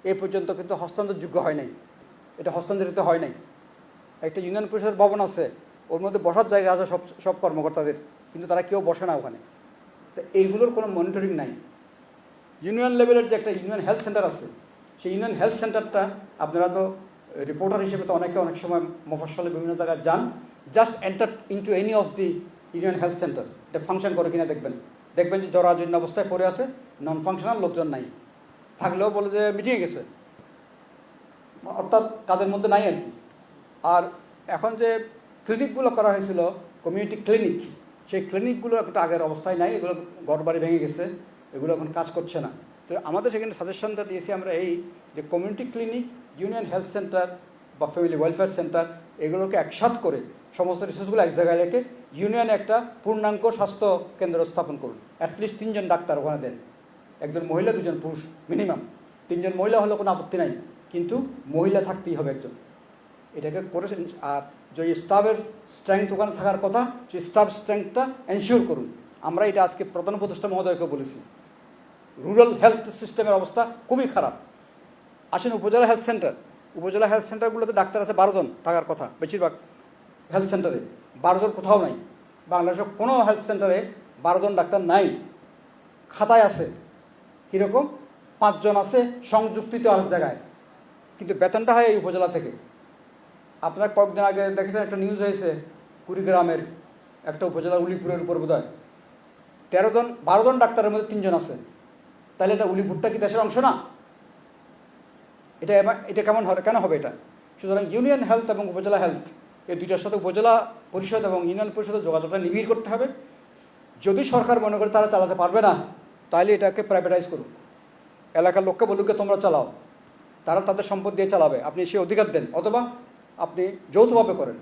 B: এই পর্যন্ত কিন্তু হস্তান্তরযোগ্য হয় নাই, এটা হস্তান্তরিত হয় নাই। একটা ইউনিয়ন পরিষদের ভবন আছে, ওর মধ্যে বসার জায়গা আছে সব কর্মকর্তাদের, কিন্তু তারা কেউ বসে না ওখানে। তো এইগুলোর কোনো মনিটরিং নাই। ইউনিয়ন লেভেলের যে একটা ইউনিয়ন হেলথ সেন্টার আছে, সেই ইউনিয়ন হেলথ সেন্টারটা, আপনারা তো রিপোর্টার হিসেবে তো অনেক সময় মফস্বলে বিভিন্ন জায়গায় যান, just enter into any of the union health centre, এটা ফাংশন করে কিনা দেখবেন যে জরাজীর্ণ অবস্থায় পড়ে আছে, নন ফাংশনাল, লোকজন নাই, থাকলেও বলে যে মিটিয়ে গেছে, অর্থাৎ কাজের মধ্যে নাই আর কি। আর এখন যে ক্লিনিকগুলো করা হয়েছিল, কমিউনিটি ক্লিনিক, সেই ক্লিনিকগুলো একটা আগের অবস্থায় নাই, এগুলো ঘরবাড়ি ভেঙে গেছে, এগুলো এখন কাজ করছে না। তো আমাদের সেখানে সাজেশনটা দিয়েছি আমরা এই, যে community clinic, union health centre বা ফ্যামিলি ওয়েলফেয়ার সেন্টার, এগুলোকে একসাথ করে সমস্ত রিসোর্সগুলো এক জায়গায় রেখে ইউনিয়নে একটা পূর্ণাঙ্গ স্বাস্থ্য কেন্দ্র স্থাপন করুন। অ্যাটলিস্ট 3 জন ডাক্তার ওখানে দেন, 1 জন মহিলা 2 জন পুরুষ মিনিমাম। 3 জন মহিলা হলে কোনো আপত্তি নাই, কিন্তু মহিলা থাকতেই হবে 1 জন। এটাকে করেছেন। আর যে স্টাফের স্ট্রেংথ ওখানে থাকার কথা, সেই স্টাফ স্ট্রেংথটা এনশিওর করুন। আমরা এটা আজকে প্রধান উপদেষ্টা মহোদয়কে বলেছি। রুরাল হেলথ সিস্টেমের অবস্থা খুবই খারাপ। আসেন উপজেলা হেলথ সেন্টার, উপজেলা হেলথ সেন্টারগুলোতে ডাক্তার আছে 12 জন থাকার কথা, বেশিরভাগ হেলথ সেন্টারে 12 জন কোথাও নাই। বাংলাদেশের কোনো হেলথ সেন্টারে 12 জন ডাক্তার নাই। খাতায় আছে কীরকম, 5 জন আছে সংযুক্তিত আরেক জায়গায়, কিন্তু বেতনটা হয় এই উপজেলা থেকে। আপনার কয়েকদিন আগে দেখেছেন একটা নিউজ হয়েছে, কুড়িগ্রামের একটা উপজেলা, উলিপুরের উপর বোধ হয় 12 জন ডাক্তারের মধ্যে 3 জন আছে। তাহলে এটা উলিপুরটা কি দেশের অংশ না? এটা কেন হবে এটা? সুতরাং ইউনিয়ন হেলথ এবং উপজেলা হেলথ, এই দুইটার সাথে উপজেলা পরিষদ এবং ইউনিয়ন পরিষদের যোগাযোগটা নিবিড় করতে হবে। যদি সরকার মনে করে তারা চালাতে পারবে না, তাহলে এটাকে প্রাইভেটাইজ করুন, এলাকার লোককে বলুক তোমরা চালাও, তারা তাদের সম্পদ দিয়ে চালাবে, আপনি সে অধিকার দেন। অথবা আপনি যৌথভাবে করেন,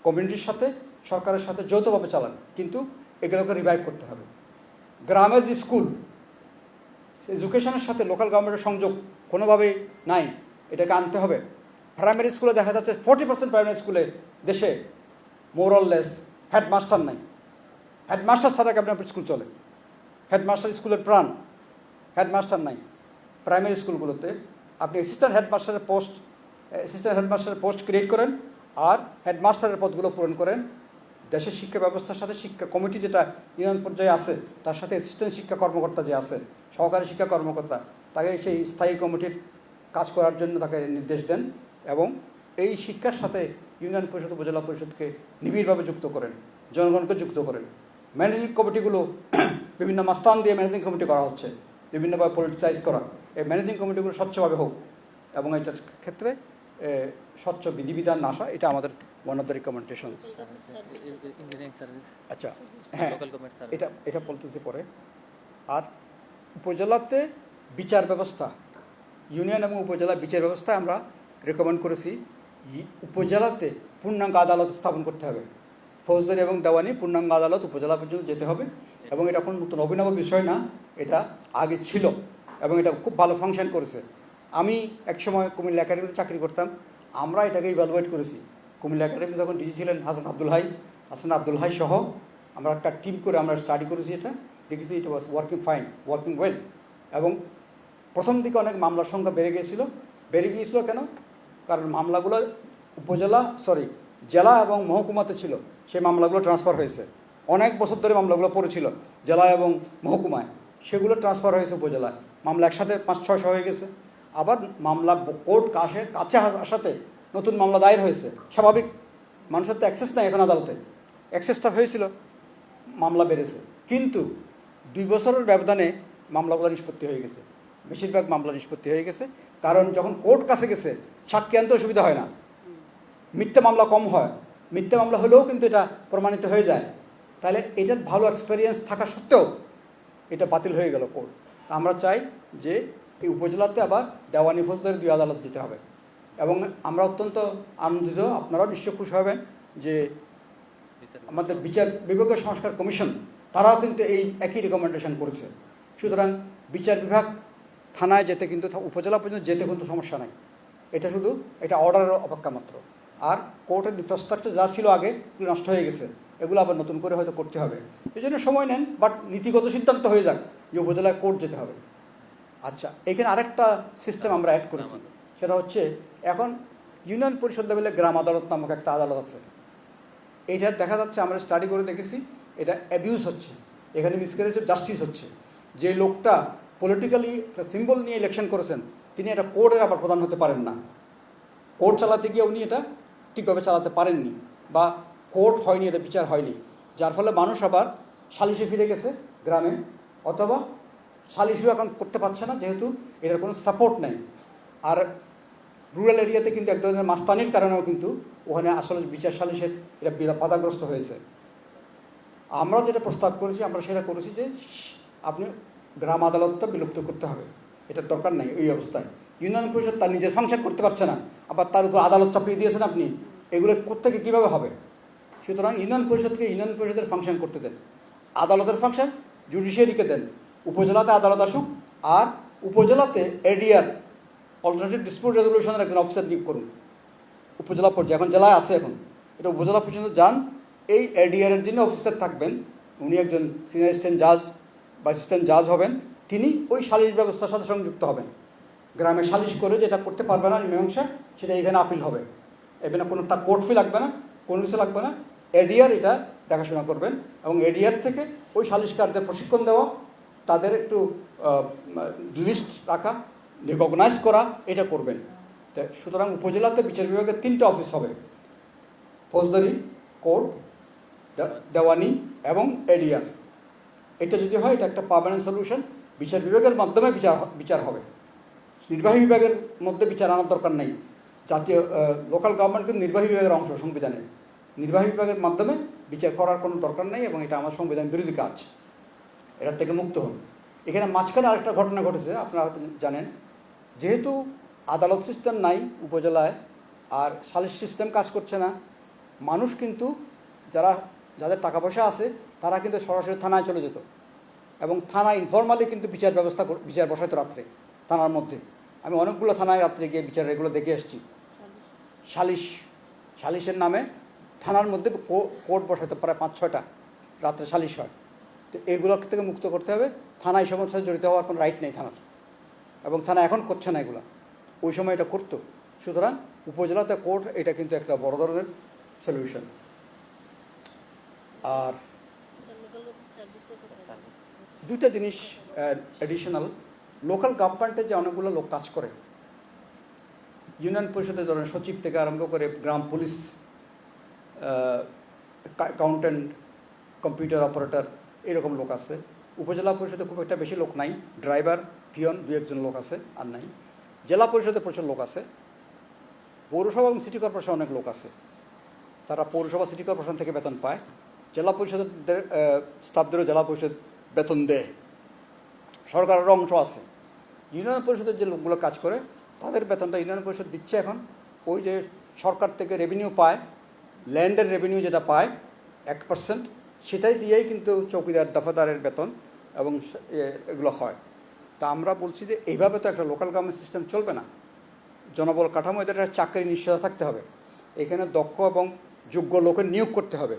B: কমিউনিটির সাথে সরকারের সাথে যৌথভাবে চালান, কিন্তু এগুলোকে রিভাইভ করতে হবে। গ্রামের যে স্কুল, এডুকেশনের সাথে লোকাল গভর্নমেন্টের সংযোগ কোনোভাবেই নাই, এটাকে আনতে হবে। প্রাইমারি স্কুলে দেখা যাচ্ছে 40% প্রাইমারি স্কুলে দেশে মোরাললেস হেডমাস্টার নাই। হেডমাস্টার ছাড়া কেমন স্কুল চলে? হেডমাস্টার স্কুলের প্রাণ, হেডমাস্টার নাই প্রাইমারি স্কুলগুলোতে। আপনি অ্যাসিস্ট্যান্ট হেডমাস্টারের পোস্ট ক্রিয়েট করেন, আর হেডমাস্টারের পদগুলো পূরণ করেন। দেশের শিক্ষা ব্যবস্থার সাথে শিক্ষা কমিটি যেটা ইউনিয়ন পর্যায়ে আছে, তার সাথে অ্যাসিস্ট্যান্ট শিক্ষা কর্মকর্তা যে আছে, সহকারী শিক্ষা কর্মকর্তা, তাকে সেই স্থায়ী কমিটির কাজ করার জন্য তাকে নির্দেশ দেন, এবং এই শিক্ষার সাথে ইউনিয়ন পরিষদ, উপজেলা পরিষদকে নিবিড়ভাবে যুক্ত করেন, জনগণকে যুক্ত করেন। ম্যানেজিং কমিটিগুলো বিভিন্ন মাস্তান দিয়ে ম্যানেজিং কমিটি করা হচ্ছে, বিভিন্নভাবে পলিটিসাইজ করা। এই ম্যানেজিং কমিটিগুলো স্বচ্ছভাবে হোক, এবং এটার ক্ষেত্রে স্বচ্ছ বিধিবিধান আসা, এটা আমাদের ওয়ান অফ দ্য রিকমেন্ডেশনস। আচ্ছা, হ্যাঁ, এটা বলতেছি পরে। আর উপজেলাতে বিচার ব্যবস্থা, ইউনিয়ন এবং উপজেলা বিচার ব্যবস্থা আমরা রেকমেন্ড করেছি উপজেলাতে পূর্ণাঙ্গ আদালত স্থাপন করতে হবে। ফৌজদারি এবং দেওয়ানি পূর্ণাঙ্গ আদালত উপজেলা পর্যন্ত যেতে হবে, এবং এটা কোনো নতুন অভিনব বিষয় না, এটা আগে ছিল এবং এটা খুব ভালো ফাংশন করেছে। আমি একসময় কুমিল্লা একাডেমিতে চাকরি করতাম, আমরা এটাকে ইভ্যালুয়েট করেছি। কুমিল্লা একাডেমিতে তখন ডিজি ছিলেন হাসান আব্দুল হাই সহ আমরা একটা টিম করে আমরা স্টাডি করেছি, এটা দেখেছি it was working fine, working well. এবং প্রথম দিকে অনেক মামলার সংখ্যা বেড়ে গিয়েছিল কেন? কারণ মামলাগুলো জেলা এবং মহকুমাতে ছিল, সেই মামলাগুলো ট্রান্সফার হয়েছে। অনেক বছর ধরে মামলাগুলো পড়েছিল জেলা এবং মহকুমায়, সেগুলো ট্রান্সফার হয়েছে উপজেলায়। মামলা একসাথে 500-600 হয়ে গেছে। আবার মামলা কোর্ট কাছে আসাতে নতুন মামলা দায়ের হয়েছে। স্বাভাবিক, মানুষের তো অ্যাক্সেস নাই এখন আদালতে, অ্যাক্সেসটা হয়েছিল, মামলা বেড়েছে। কিন্তু 2 বছরের ব্যবধানে মামলাগুলো নিষ্পত্তি হয়ে গেছে, বেশিরভাগ মামলা নিষ্পত্তি হয়ে গেছে। কারণ যখন কোর্ট কাছে গেছে সাক্ষী আনতে অসুবিধা হয় না, মিথ্যা মামলা কম হয়, মিথ্যা মামলা হলেও কিন্তু এটা প্রমাণিত হয়ে যায়। তাহলে এটার ভালো এক্সপেরিয়েন্স থাকা সত্ত্বেও এটা বাতিল হয়ে গেল কোর্ট। আমরা চাই যে এই উপজেলাতে আবার দেওয়ানি ফৌজদারি 2 আদালত যেতে হবে। এবং আমরা অত্যন্ত আনন্দিত, আপনারাও নিশ্চয় খুশি হবেন যে আমাদের বিচার বিভাগীয় সংস্কার কমিশন তারাও কিন্তু এই একই রেকমেন্ডেশন করেছে। সুতরাং বিচার বিভাগ থানায় যেতে কিন্তু, উপজেলা পর্যন্ত যেতে কিন্তু সমস্যা নাই, এটা শুধু এটা অর্ডারের অপেক্ষা মাত্র। আর কোর্টের ইনফ্রাস্ট্রাকচার যা ছিল আগে নষ্ট হয়ে গেছে, এগুলো আবার নতুন করে হয়তো করতে হবে। এই জন্য সময় নেন, বাট নীতিগত সিদ্ধান্ত হয়ে যাক যে উপজেলায় কোর্ট যেতে হবে। আচ্ছা, এখানে আরেকটা সিস্টেম আমরা অ্যাড করেছি, সেটা হচ্ছে এখন ইউনিয়ন পরিষদ লেভেলে গ্রাম আদালত নামক একটা আদালত আছে। এইটা দেখা যাচ্ছে, আমরা স্টাডি করে দেখেছি, এটা অ্যাবিউজ হচ্ছে, এখানে মিসক্যারেজ অফ জাস্টিস হচ্ছে। যে লোকটা পলিটিক্যালি একটা সিম্বল নিয়ে ইলেকশন করেছেন, তিনি এটা কোর্টের আবার প্রধান হতে পারেন না। কোর্ট চালাতে গিয়ে উনি এটা ঠিকভাবে চালাতে পারেননি, বা কোর্ট হয়নি, এটা বিচার হয়নি, যার ফলে মানুষ আবার সালিশে ফিরে গেছে গ্রামে, অথবা সালিশও এখন করতে পারছে না, যেহেতু এটার কোনো সাপোর্ট নেই। আর রুরাল এরিয়াতে কিন্তু এক ধরনের মাস্তানির কারণেও কিন্তু ওখানে আসলে বিচার সালিশের এটা বাধাগ্রস্ত হয়েছে। আমরা যেটা প্রস্তাব করেছি, আমরা সেটা করেছি যে আপনি গ্রাম আদালতটা বিলুপ্ত করতে হবে, এটার দরকার নেই এই অবস্থায়। ইউনিয়ন পরিষদ তার নিজের ফাংশন করতে পারছে না, আবার তার উপর আদালত চাপিয়ে দিয়েছেন আপনি, এগুলো কোত্থেকে কীভাবে হবে? সুতরাং ইউনিয়ন পরিষদকে ইউনিয়ন পরিষদের ফাংশন করতে দেন, আদালতের ফাংশন জুডিশিয়ারিকে দেন, উপজেলাতে আদালত আসুক, আর উপজেলাতে এডিআর অল্টারনেটিভ ডিসপিউট রেজলিউশনের একজন অফিসার নিয়োগ করুন উপজেলা পর্যায়ে। এখন জেলায় আছে, এখন এটা উপজেলা পর্যন্ত যান, এই এডিআরের যিনি অফিসার থাকবেন উনি একজন সিনিয়র অ্যাসিস্ট্যান্ট জাজ বা অ্যাসিস্ট্যান্ট জাজ হবেন, তিনি ওই সালিশ ব্যবস্থার সাথে সংযুক্ত হবেন। গ্রামে সালিশ করে যেটা করতে পারবে না মীমাংসা, সেটা এখানে আপিল হবে, এখানে কোনো কোর্ট ফি লাগবে না, কোনো কিছু লাগবে না। এডিআর এটা দেখাশোনা করবেন, এবং এডিআর থেকে ওই সালিশকারদের প্রশিক্ষণ দেওয়া, তাদের একটু লিস্ট রাখা, রিকগনাইজ করা, এটা করবেন। সুতরাং উপজেলাতে বিচার বিভাগের 3টা অফিস হবে, ফৌজদারি, কোর্ট, দেওয়ানি এবং এডিআর। এটা যদি হয়, এটা একটা পার্মানেন্ট সলিউশন। বিচার বিভাগের মাধ্যমে বিচার হবে, নির্বাহী বিভাগের মধ্যে বিচার আনার দরকার নেই। জাতীয় লোকাল গভর্নমেন্ট কিন্তু নির্বাহী বিভাগের অংশ সংবিধানে, নির্বাহী বিভাগের মাধ্যমে বিচার করার কোনো দরকার নেই, এবং এটা আমার সংবিধান বিরোধী কাজ, এটার থেকে মুক্ত হন। এখানে মাঝখানে আরেকটা ঘটনা ঘটেছে, আপনারা হয়তো জানেন, যেহেতু আদালত সিস্টেম নাই উপজেলায়, আর সালিশ সিস্টেম কাজ করছে না, মানুষ কিন্তু যাদের টাকা পয়সা আছে তারা কিন্তু সরাসরি থানায় চলে যেত, এবং থানা ইনফর্মালি কিন্তু বিচার বসাইতো রাত্রে থানার মধ্যে। আমি অনেকগুলো থানায় রাত্রে গিয়ে বিচার এগুলো দেখে এসেছি। সালিশের নামে থানার মধ্যে কোর্ট বসাইতো প্রায় 5-6টা রাত্রে সালিশ হয়। তো এগুলো থেকে মুক্ত করতে হবে, থানা এই সমস্যার সাথে জড়িত হওয়ার কোনো রাইট নেই থানার, এবং থানা এখন করছে না এগুলো, ওই সময় এটা করতো। সুতরাং উপজেলাতে কোর্ট, এটা কিন্তু একটা বড় ধরনের সলিউশন। আর 2টা জিনিস অ্যাডিশনাল, লোকাল গভর্নমেন্টে যে অনেকগুলো লোক কাজ করে, ইউনিয়ন পরিষদের ধরেন সচিব থেকে আরম্ভ করে গ্রাম পুলিশ, অ্যাকাউন্টেন্ট, কম্পিউটার অপারেটর, এরকম লোক আছে। উপজেলা পরিষদে খুব একটা বেশি লোক নাই, ড্রাইভার, পিয়ন 2-1 লোক আছে, আর নাই। জেলা পরিষদে প্রচুর লোক আছে, পৌরসভা এবং সিটি কর্পোরেশন অনেক লোক আছে, তারা পৌরসভা সিটি কর্পোরেশন থেকে বেতন পায়। জেলা পরিষদের স্টাফদেরও জেলা পরিষদ বেতন দেয়, সরকারের অংশ আছে। ইউনিয়ন পরিষদের যে লোকগুলো কাজ করে তাদের বেতনটা ইউনিয়ন পরিষদ দিচ্ছে। এখন ওই যে সরকার থেকে রেভিনিউ পায়, ল্যান্ডের রেভিনিউ যেটা পায়, 1%, সেটাই দিয়েই কিন্তু চৌকিদার দফাদারের বেতন এবং এগুলো হয়। তা আমরা বলছি যে এইভাবে তো একটা লোকাল গভর্নমেন্ট সিস্টেম চলবে না। জনবল কাঠামো এদের একটা চাকরি নিশ্চয়তা থাকতে হবে, এখানে দক্ষ এবং যোগ্য লোকের নিয়োগ করতে হবে।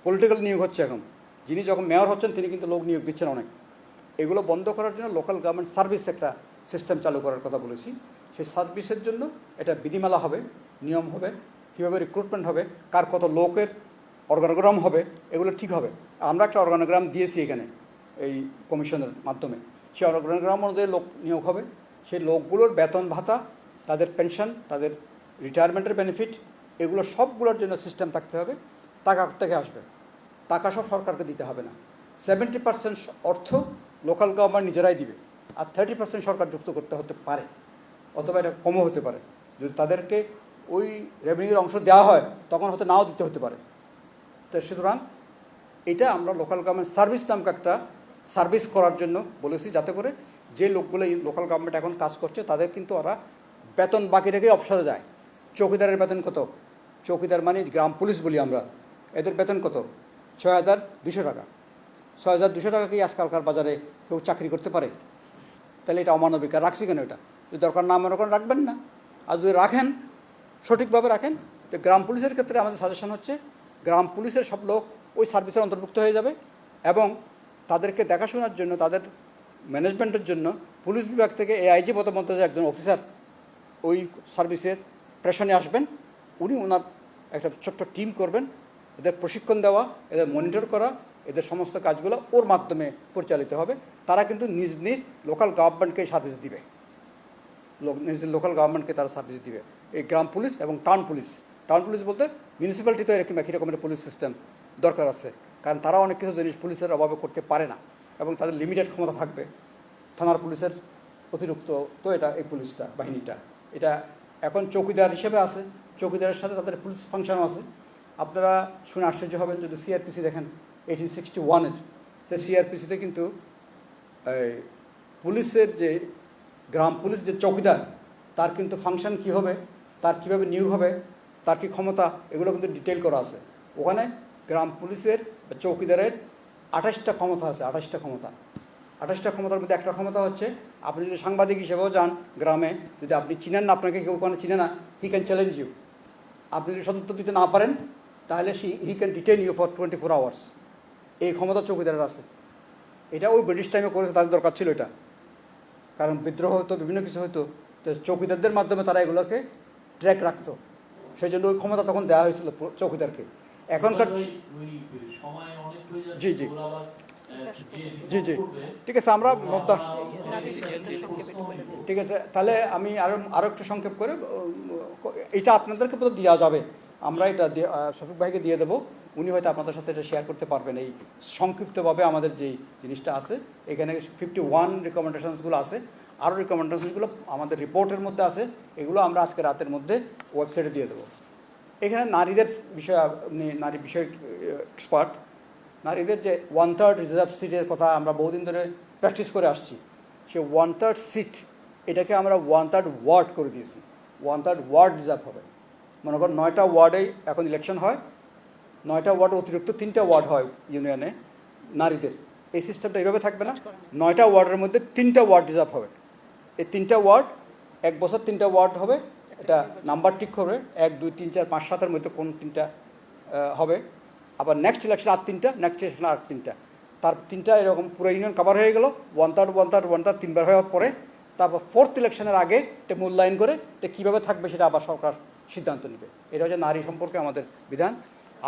B: পলিটিক্যাল নিয়োগ হচ্ছে এখন, যিনি যখন মেয়র হচ্ছেন তিনি কিন্তু লোক নিয়োগ দিচ্ছেন অনেক। এগুলো বন্ধ করার জন্য লোকাল গভর্নমেন্ট সার্ভিস একটা সিস্টেম চালু করার কথা বলেছি। সেই সার্ভিসের জন্য এটা বিধিমালা হবে, নিয়ম হবে, কীভাবে রিক্রুটমেন্ট হবে, কার কত লোকের অর্গানোগ্রাম হবে, এগুলো ঠিক হবে। আমরা একটা অর্গানোগ্রাম দিয়েছি এখানে এই কমিশনের মাধ্যমে, সেই অর্গানোগ্রাম অনুযায়ী লোক নিয়োগ হবে। সেই লোকগুলোর বেতন ভাতা, তাদের পেনশন, তাদের রিটায়ারমেন্টের বেনিফিট, এগুলো সবগুলোর জন্য সিস্টেম থাকতে হবে। টাকা থেকে আসবে, টাকা সব সরকারকে দিতে হবে না। 70% অর্থ লোকাল গভর্নমেন্ট নিজেরাই দিবে, আর 30% সরকার যুক্ত করতে হতে পারে, অথবা এটা কমও হতে পারে। যদি তাদেরকে ওই রেভিনিউর অংশ দেওয়া হয় তখন হয়তো নাও দিতে হতে পারে। তো সুতরাং এটা আমরা লোকাল গভর্নমেন্ট সার্ভিস নামক একটা সার্ভিস করার জন্য বলেছি, যাতে করে যে লোকগুলো এই লোকাল গভর্নমেন্ট এখন কাজ করছে তাদের কিন্তু ওরা বেতন বাকি রেখে অবসরে যায়। চৌকিদারের বেতন কত? চৌকিদার মানে গ্রাম পুলিশ বলি আমরা, এদের বেতন কত? 6,200 টাকা। 6,200 টাকা কি আজকালকার বাজারে কেউ চাকরি করতে পারে? তাহলে এটা অমানবিক। আর রাখছি কেন? এটা যদি দরকার না মনে করেন রাখবেন না, আর যদি রাখেন সঠিকভাবে রাখেন। তো গ্রাম পুলিশের ক্ষেত্রে আমাদের সাজেশন হচ্ছে গ্রাম পুলিশের সব লোক ওই সার্ভিসের অন্তর্ভুক্ত হয়ে যাবে, এবং তাদেরকে দেখাশোনার জন্য, তাদের ম্যানেজমেন্টের জন্য পুলিশ বিভাগ থেকে এআইজি পদমর্যাদার একজন অফিসার ওই সার্ভিসের প্রেশনে আসবেন। উনি ওনার একটা ছোট্ট টিম করবেন, এদের প্রশিক্ষণ দেওয়া, এদের মনিটর করা, এদের সমস্ত কাজগুলো ওর মাধ্যমে পরিচালিত হবে। তারা কিন্তু নিজ নিজ লোকাল গভর্নমেন্টকে সার্ভিস দিবে, নিজ লোকাল গভর্নমেন্টকে তারা সার্ভিস দিবে। এই গ্রাম পুলিশ এবং টাউন পুলিশ, টাউন পুলিশ বলতে মিউনিসিপ্যালিটিতে এরকম একই রকমের পুলিশ সিস্টেম দরকার আছে, কারণ তারা অনেক কিছু জিনিস পুলিশের অভাবে করতে পারে না, এবং তাদের লিমিটেড ক্ষমতা থাকবে। থানার পুলিশের অতিরিক্ত তো এটা এই পুলিশটা বাহিনীটা, এটা এখন চৌকিদার হিসেবে আছে, চৌকিদারের সাথে তাদের পুলিশ ফাংশনও আছে। আপনারা শুনে আশ্চর্য হবেন যদি সিআরপিসি দেখেন 1861-এর, সেই সিআরপিসিতে কিন্তু পুলিশের যে গ্রাম পুলিশ যে চৌকিদার, তার কিন্তু ফাংশন কী হবে, তার কীভাবে নিয়োগ হবে, তার কী ক্ষমতা, এগুলো কিন্তু ডিটেল করা আছে ওখানে। গ্রাম পুলিশের চৌকিদারের 28টা ক্ষমতা আছে, 28টা ক্ষমতা। 28টা ক্ষমতার মধ্যে একটা ক্ষমতা হচ্ছে, আপনি যদি সাংবাদিক হিসেবেও যান গ্রামে, যদি আপনি চিনেন না, আপনাকে কেউ ওখানে চিনে না, হি ক্যান চ্যালেঞ্জ ইউ। আপনি যদি সদুত্তর দিতে না পারেন তাহলে he can detain you for 24 hours. এই ক্ষমতা চৌকিদারের আছে। এটা ওই ব্রিটিশ টাইমে করেছে, তাদের দরকার ছিল এটা, কারণ বিদ্রোহ হতো, বিভিন্ন কিছু হতো, তো চৌকিদারদের মাধ্যমে তারা এগুলোকে ট্র্যাক রাখতো, সেই জন্য ওই ক্ষমতা তখন দেওয়া হয়েছিল চৌকিদারকে। এখনকার জি জি জি জি ঠিক আছে, আমরা ঠিক আছে। তাহলে আমি আরও একটু সংক্ষেপ করে, এটা আপনাদেরকে তো দেওয়া যাবে, আমরা এটা শফিক ভাইকে দিয়ে দেবো, উনি হয়তো আপনাদের সাথে এটা শেয়ার করতে পারবেন। এই সংক্ষিপ্তভাবে আমাদের যেই জিনিসটা আছে, এখানে 51 রিকমেন্ডেশনসগুলো আছে, আরও রিকমেন্ডেশনসগুলো আমাদের রিপোর্টের মধ্যে আছে, এগুলো আমরা আজকে রাতের মধ্যে ওয়েবসাইটে দিয়ে দেবো। এখানে নারীদের বিষয়, নারী বিষয় এক্সপার্ট, নারীদের যে 1/3 রিজার্ভ সিটের কথা আমরা বহুদিন ধরে প্র্যাকটিস করে আসছি, সে 1/3 সিট এটাকে আমরা 1/3 ওয়ার্ড করে দিয়েছি। 1/3 ওয়ার্ড রিজার্ভ হবে। মনে করেন 9টা ওয়ার্ডেই এখন ইলেকশন হয়, 9টা ওয়ার্ড অতিরিক্ত 3টা ওয়ার্ড হয় ইউনিয়নে নারীদের। এই সিস্টেমটা এইভাবে থাকবে না, 9টা ওয়ার্ডের মধ্যে 3টা ওয়ার্ড রিজার্ভ হবে। এই 3টা ওয়ার্ড, এক বছর 3টা ওয়ার্ড হবে, এটা নাম্বার ঠিক হবে 1, 2, 3, 4, 5, 7-এর মধ্যে কোন 3টা হবে। আবার নেক্সট ইলেকশন আর 3টা, নেক্সট ইলেকশন আর 3টা, তার 3টা এরকম পুরো ইউনিয়ন কভার হয়ে গেল। 1/3 3বার হওয়ার পরে তারপর 4th ইলেকশনের আগে এটা মূল্যায়ন করে এটা কীভাবে থাকবে সেটা আবার সরকার সিদ্ধান্ত নেবে। এটা হচ্ছে নারী সম্পর্কে আমাদের বিধান।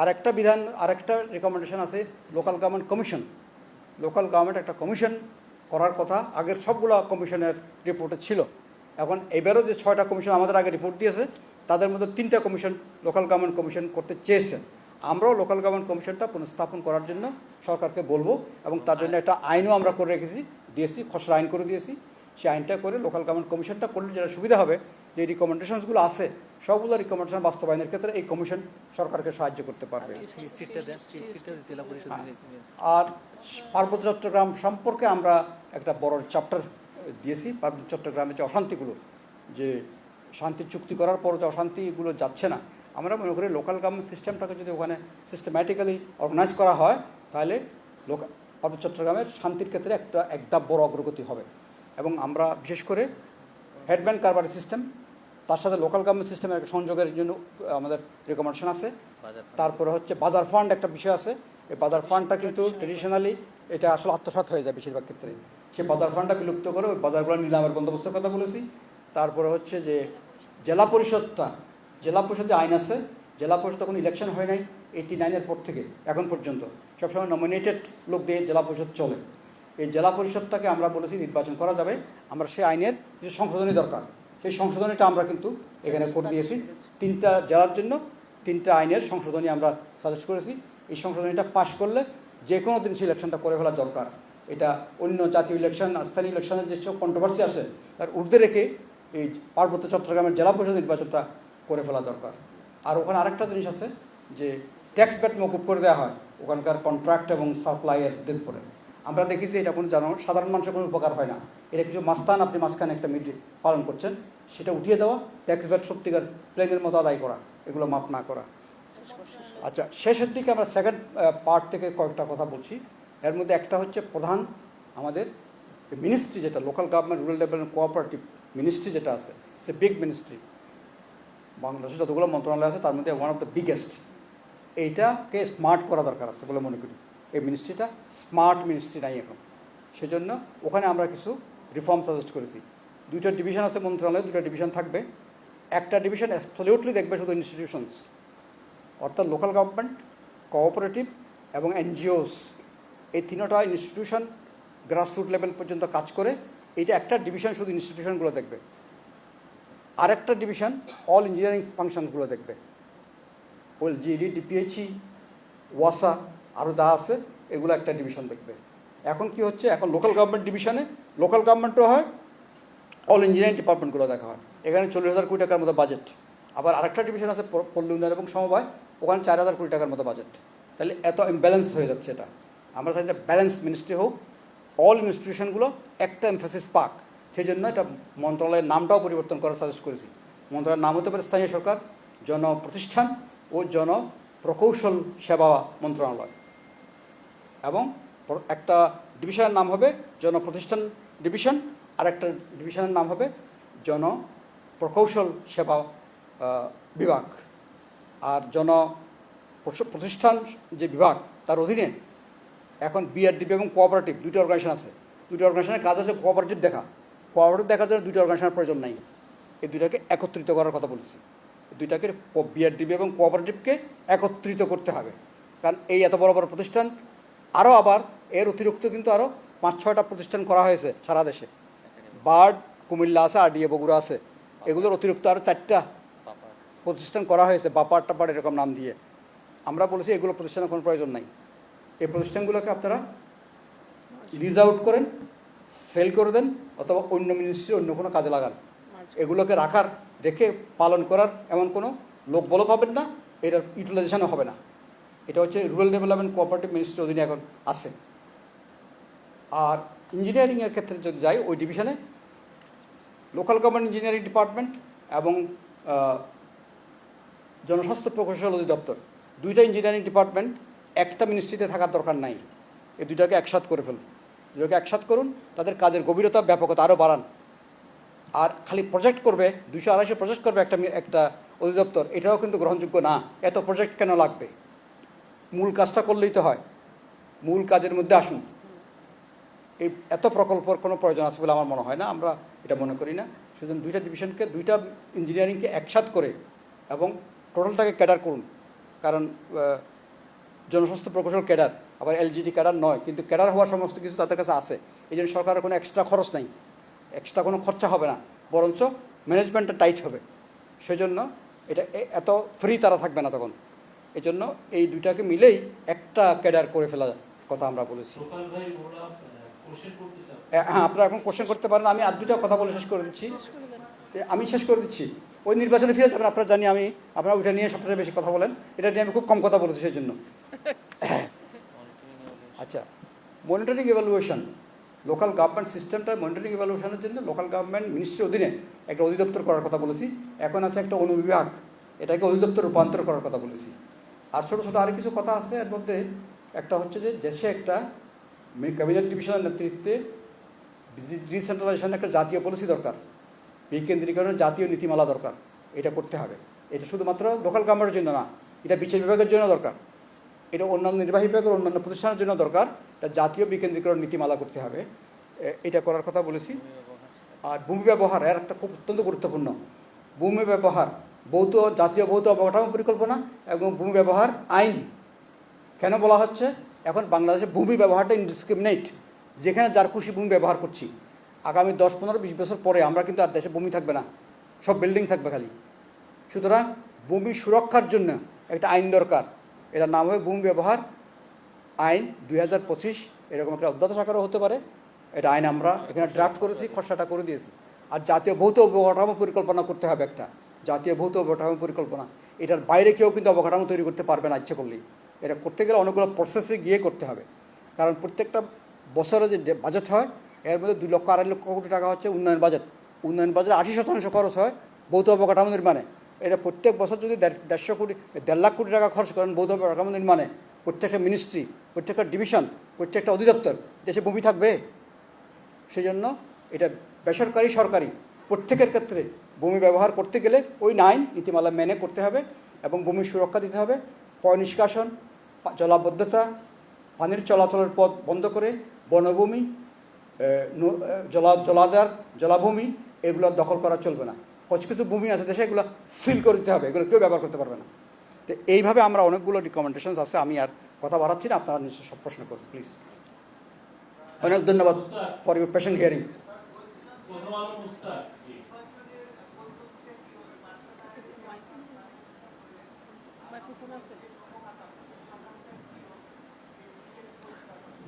B: আরেকটা বিধান, আরেকটা রেকমেন্ডেশন আছে local government commission. Local government একটা কমিশন করার কথা, আগের সবগুলো কমিশনের রিপোর্টে ছিল। এখন এবারও যে 6টা কমিশন আমাদের আগে রিপোর্ট দিয়েছে, তাদের মধ্যে 3টা কমিশন লোকাল গভর্নমেন্ট কমিশন করতে চেয়েছেন। আমরাও লোকাল গভর্নমেন্ট কমিশনটা পুনঃস্থাপন করার জন্য সরকারকে বলবো, এবং তার জন্য একটা আইনও আমরা করে রেখেছি, দিয়েছি, খসড়া আইন করে দিয়েছি। সেই আইনটা করে লোকাল গভর্নমেন্ট কমিশনটা করলে যেটা সুবিধা হবে, যে রিকমেন্ডেশনসগুলো আছে সবগুলো রিকমেন্ডেশন বাস্তবায়নের ক্ষেত্রে এই কমিশন সরকারকে সাহায্য করতে পারবে। আর পার্বত্য চট্টগ্রাম সম্পর্কে আমরা একটা বড় চ্যাপ্টার দিয়েছি। পার্বত্য চট্টগ্রামের যে অশান্তিগুলো, যে শান্তি চুক্তি করার পর যে অশান্তিগুলো যাচ্ছে না, আমরা মনে করি লোকাল গভর্নমেন্ট সিস্টেমটাকে যদি ওখানে সিস্টেম্যাটিক্যালি অর্গানাইজ করা হয় তাহলে পার্বত্য চট্টগ্রামের শান্তির ক্ষেত্রে এক ধাপ বড় অগ্রগতি হবে। এবং আমরা বিশেষ করে হেডম্যান কারবারি সিস্টেম তার সাথে লোকাল গভর্নমেন্ট সিস্টেমের একটা সংযোগের জন্য আমাদের রেকমেন্ডেশন আছে। তারপরে হচ্ছে বাজার ফান্ড একটা বিষয় আছে। এই বাজার ফান্ডটা কিন্তু ট্রেডিশনালি এটা আসলে আত্মসাৎ হয়ে যায় বেশিরভাগ ক্ষেত্রে। সেই বাজার ফান্ডটা বিলুপ্ত করে ওই বাজারগুলো নিলামের বন্দোবস্তের কথা বলেছি। তারপরে হচ্ছে যে জেলা পরিষদ যে আইন আছে, জেলা পরিষদ তখন ইলেকশন হয় নাই 89-এর পর থেকে এখন পর্যন্ত সবসময় নমিনেটেড লোক দিয়ে জেলা পরিষদ চলে। এই জেলা পরিষদটাকে আমরা বলেছি নির্বাচন করা যাবে, আমরা সেই আইনের যে সংশোধনী দরকার সেই সংশোধনীটা আমরা কিন্তু এখানে করে দিয়েছি। 3টা জেলার জন্য 3টা আইনের সংশোধনী আমরা সাজেস্ট করেছি। এই সংশোধনীটা পাশ করলে যে কোনো দিন সেই ইলেকশনটা করে ফেলা দরকার। এটা অন্য জাতীয় ইলেকশন স্থানীয় ইলেকশনের যেসব কন্ট্রোভার্সি আছে তার ঊর্ধ্বে রেখে এই পার্বত্য চট্টগ্রামের জেলা পরিষদ নির্বাচনটা করে ফেলা দরকার। আর ওখানে আরেকটা জিনিস আছে যে ট্যাক্স ব্যাট মকুব করে দেওয়া হয় ওখানকার কন্ট্রাক্ট এবং সাপ্লাইয়ের দিন পরে। আমরা দেখেছি এটা কোনো সাধারণ মানুষের কোনো উপকার হয় না। এটা কিছু মাস্তান আপনি মাঝখানে একটা মিডিয়া পালন করছেন, সেটা উঠিয়ে দেওয়া, ট্যাক্স ব্যাট সত্যিকার প্লেনের মতো আদায় করা, এগুলো মাপ না করা। আচ্ছা, শেষের দিকে আমরা সেকেন্ড পার্ট থেকে কয়েকটা কথা বলছি। এর মধ্যে একটা হচ্ছে প্রধান আমাদের মিনিস্ট্রি যেটা local government rural development cooperative ministry যেটা আছে, সে বিগ মিনিস্ট্রি। বাংলাদেশে যতগুলো মন্ত্রণালয় আছে তার মধ্যে ওয়ান অফ দ্য বিগেস্ট। এইটাকে স্মার্ট করা দরকার আছে বলে মনে করি। এই মিনিস্ট্রিটা স্মার্ট মিনিস্ট্রি নাই এখন, সেজন্য ওখানে আমরা কিছু রিফর্ম সাজেস্ট করেছি। 2টা ডিভিশন আছে মন্ত্রণালয়ে, 2টা ডিভিশন থাকবে। একটা ডিভিশন অ্যাবসলিউটলি দেখবে শুধু ইনস্টিটিউশনস, অর্থাৎ লোকাল গভর্নমেন্ট, কোঅপারেটিভ এবং এনজিওস। এই 3টা ইনস্টিটিউশন গ্রাসরুট লেভেল পর্যন্ত কাজ করে। এইটা একটা ডিভিশন শুধু ইনস্টিটিউশনগুলো দেখবে। আরেকটা ডিভিশন অল ইঞ্জিনিয়ারিং ফাংশনগুলো দেখবে, জিডি, ডিপিএইচই, ওয়াসা আরও যা আছে এগুলো একটা ডিভিশন দেখবে। এখন কি হচ্ছে, এখন লোকাল গভর্নমেন্ট ডিভিশনে লোকাল গভর্নমেন্টও হয়, অল ইঞ্জিনিয়ারিং ডিপার্টমেন্টগুলো দেখা হয়। এখানে 40,000 কোটি টাকার মতো বাজেট। আবার আরেকটা ডিভিশন আছে পল্লী উন্নয়ন এবং সমবায়, ওখানে 4,000 কোটি টাকার মতো বাজেট। তাহলে এত ইমব্যালেন্স হয়ে যাচ্ছে। এটা আমরা চাই যে ব্যালেন্স মিনিস্ট্রি হোক, অল ইনস্টিটিউশনগুলো একটা এমফাসিস পাক। সেই জন্য এটা মন্ত্রণালয়ের নামটাও পরিবর্তন করার সাজেস্ট করেছি। মন্ত্রণালয়ের নাম হতে পারে স্থানীয় সরকার, জনপ্রতিষ্ঠান ও জনপ্রকৌশল সেবা মন্ত্রণালয়, এবং একটা ডিভিশনের নাম হবে জনপ্রতিষ্ঠান ডিভিশন, আর একটা ডিভিশনের নাম হবে জনপ্রকৌশল সেবা বিভাগ। আর প্রতিষ্ঠান যে বিভাগ তার অধীনে এখন বিআরডিপি এবং কোঅপারেটিভ 2টা অর্গানাইজেশন আছে। 2টা অর্গানাইজেশনের কাজ হচ্ছে কোঅপারেটিভ দেখা। কোঅপারেটিভ দেখার জন্য 2টা অর্গানাইজেশনের প্রয়োজন নাই। এই 2টাকে একত্রিত করার কথা বলেছি। 2টাকে বিআরডিপি এবং কোঅপারেটিভকে একত্রিত করতে হবে, কারণ এই এত বড় বড় প্রতিষ্ঠান। আরও আবার এর অতিরিক্ত কিন্তু আরও 5-6টা প্রতিষ্ঠান করা হয়েছে সারা দেশে। বার্ড কুমিল্লা আছে, আরডিএ বগুড়া আছে, এগুলোর অতিরিক্ত আরও 4টা প্রতিষ্ঠান করা হয়েছে, বাপার টাপার এরকম নাম দিয়ে। আমরা বলেছি এগুলো প্রতিষ্ঠানের কোনো প্রয়োজন নাই। এই প্রতিষ্ঠানগুলোকে আপনারা লিজ আউট করেন, সেল করে দেন, অথবা অন্য মিনিস্ট্রি অন্য কোনো কাজে লাগান। এগুলোকে রেখে পালন করার এমন কোনো লোকবল পাবেন না, এটার ইউটিলাইজেশনও হবে না। এটা হচ্ছে রুরাল ডেভেলপমেন্ট কোঅপারেটিভ মিনিস্ট্রির অধীনে এখন আছে। আর ইঞ্জিনিয়ারিংয়ের ক্ষেত্রে যদি যাই, ওই ডিভিশনে লোকাল গভর্নমেন্ট ইঞ্জিনিয়ারিং ডিপার্টমেন্ট এবং জনস্বাস্থ্য প্রকৌশল অধিদপ্তর, 2টা ইঞ্জিনিয়ারিং ডিপার্টমেন্ট একটা মিনিস্ট্রিতে থাকার দরকার নাই। এই 2টাকে একসাথ করে ফেলুন। 2টাকে একসাথ করুন, তাদের কাজের গভীরতা ব্যাপকতা আরও বাড়ান। আর খালি প্রজেক্ট করবে, 200-250 প্রজেক্ট করবে একটা অধিদপ্তর, এটাও কিন্তু গ্রহণযোগ্য না। এত প্রজেক্ট কেন লাগবে? মূল কাজটা করলেই তো হয়। মূল কাজের মধ্যে আসুন। এই এত প্রকল্পর কোনো প্রয়োজন আছে বলে আমার মনে হয় না, আমরা এটা মনে করি না। সেজন্য 2টা ডিভিশনকে, 2টা ইঞ্জিনিয়ারিংকে একসাথ করে এবং টোটালটাকে ক্যাডার করুন। কারণ জনস্বাস্থ্য প্রকৌশল ক্যাডার, আবার এলজিডি ক্যাডার নয়, কিন্তু ক্যাডার হওয়ার সমস্ত কিছু তাদের কাছে আছে। এই জন্য সরকারের কোনো এক্সট্রা খরচ নেই, এক্সট্রা কোনো খরচা হবে না, বরঞ্চ ম্যানেজমেন্টটা টাইট হবে। সেজন্য এটা এত ফ্রি তারা থাকবে না তখন। এই জন্য এই 2টাকে মিলেই একটা ক্যাডার করে ফেলার কথা আমরা বলেছি। হ্যাঁ, আপনারা এখন কোশ্চেন করতে পারেন। আমি আর 2টা কথা বলে শেষ করে দিচ্ছি। ওই নির্বাচনে ফিরে যাবেন। আপনারা জানি আপনারা ওইটা নিয়ে সবচেয়ে বেশি কথা বলেন, এটা নিয়ে আমি খুব কম কথা বলেছি সেই জন্য। আচ্ছা, মনিটরিং ইভ্যালুয়েশন, লোকাল গভর্নমেন্ট সিস্টেমটা মনিটরিং ইভ্যালুয়েশনের জন্য লোকাল গভর্নমেন্ট মিনিস্ট্রির অধীনে একটা অধিদপ্তর করার কথা বলেছি। এখন আছে একটা অনুবিভাগ, এটাকে অধিদপ্তর রূপান্তর করার কথা বলেছি। আর ছোটো ছোটো আরও কিছু কথা আছে। এর মধ্যে একটা হচ্ছে যে দেশে একটা ক্যাবিনেট ডিভিশনের নেতৃত্বে ডিসেন্ট্রালাইজেশনের একটা জাতীয় পলিসি দরকার, বিকেন্দ্রীকরণের জাতীয় নীতিমালা দরকার। এটা করতে হবে। এটা শুধুমাত্র লোকাল গভর্নমেন্টের জন্য না, এটা বিচার বিভাগের জন্য দরকার, এটা অন্যান্য নির্বাহী বিভাগের অন্যান্য প্রতিষ্ঠানের জন্য দরকার। এটা জাতীয় বিকেন্দ্রীকরণ নীতিমালা করতে হবে, এটা করার কথা বলেছি। আর ভূমি ব্যবহার এর একটা খুব অত্যন্ত গুরুত্বপূর্ণ। ভূমি ব্যবহার জাতীয় ভৌত অবকাঠামো পরিকল্পনা এবং ভূমি ব্যবহার আইন কেন বলা হচ্ছে? এখন বাংলাদেশে ভূমি ব্যবহারটা ইনডিসক্রিমিনেট, যেখানে যার খুশি ভূমি ব্যবহার করছি। আগামী 10, 15, 20 বছর পরে আমরা কিন্তু আর দেশে ভূমি থাকবে না, সব বিল্ডিং থাকবে খালি। সুতরাং ভূমি সুরক্ষার জন্য একটা আইন দরকার। এটার নাম হবে ভূমি ব্যবহার আইন 2025, এরকম একটা অধ্যাদেশ আকারও হতে পারে। এটা আইন আমরা এখানে ড্রাফট করেছি, খসড়াটা করে দিয়েছি। আর জাতীয় ভৌত অবকাঠামো পরিকল্পনা করতে হবে, একটা জাতীয় ভৌত অবকাঠামো পরিকল্পনা। এটার বাইরে কেউ কিন্তু অবকাঠামো তৈরি করতে পারবে না ইচ্ছে করলেই। এটা করতে গেলে অনেকগুলো প্রসেসে গিয়ে করতে হবে। কারণ প্রত্যেকটা বছরে যে বাজেট হয় এর মধ্যে 2 লক্ষ 2.5 লক্ষ কোটি টাকা হচ্ছে উন্নয়ন বাজেট। উন্নয়ন বাজেটে 80% খরচ হয় ভৌত অবকাঠামো নির্মাণে। এটা প্রত্যেক বছর যদি 1.5 লাখ কোটি টাকা খরচ করেন ভৌত অবকাঠামো নির্মাণে, প্রত্যেকটা মিনিস্ট্রি, প্রত্যেকটা ডিভিশন, প্রত্যেকটা অধিদপ্তর, দেশে ভূমি থাকবে? সেই জন্য এটা বেসরকারি সরকারি প্রত্যেকের ক্ষেত্রে ভূমি ব্যবহার করতে গেলে ওই আইন নীতিমালা মেনে করতে হবে এবং ভূমির সুরক্ষা দিতে হবে। পয় নিষ্কাশন, জলাবদ্ধতা, পানির চলাচলের পথ বন্ধ করে বনভূমি, জলাধার, জলাভূমি এগুলো দখল করা চলবে না। কিছু ভূমি আছে দেশে, এগুলো সিল করে দিতে হবে, এগুলো কেউ ব্যবহার করতে পারবে না। তো এইভাবে আমরা অনেকগুলো রিকমেন্ডেশনস আছে। আমি আর কথা বাড়াচ্ছি না, আপনারা নিশ্চয়ই সব প্রশ্ন করুন প্লিজ। অনেক ধন্যবাদ ফর ইউর পেশেন্ট হিয়ারিং।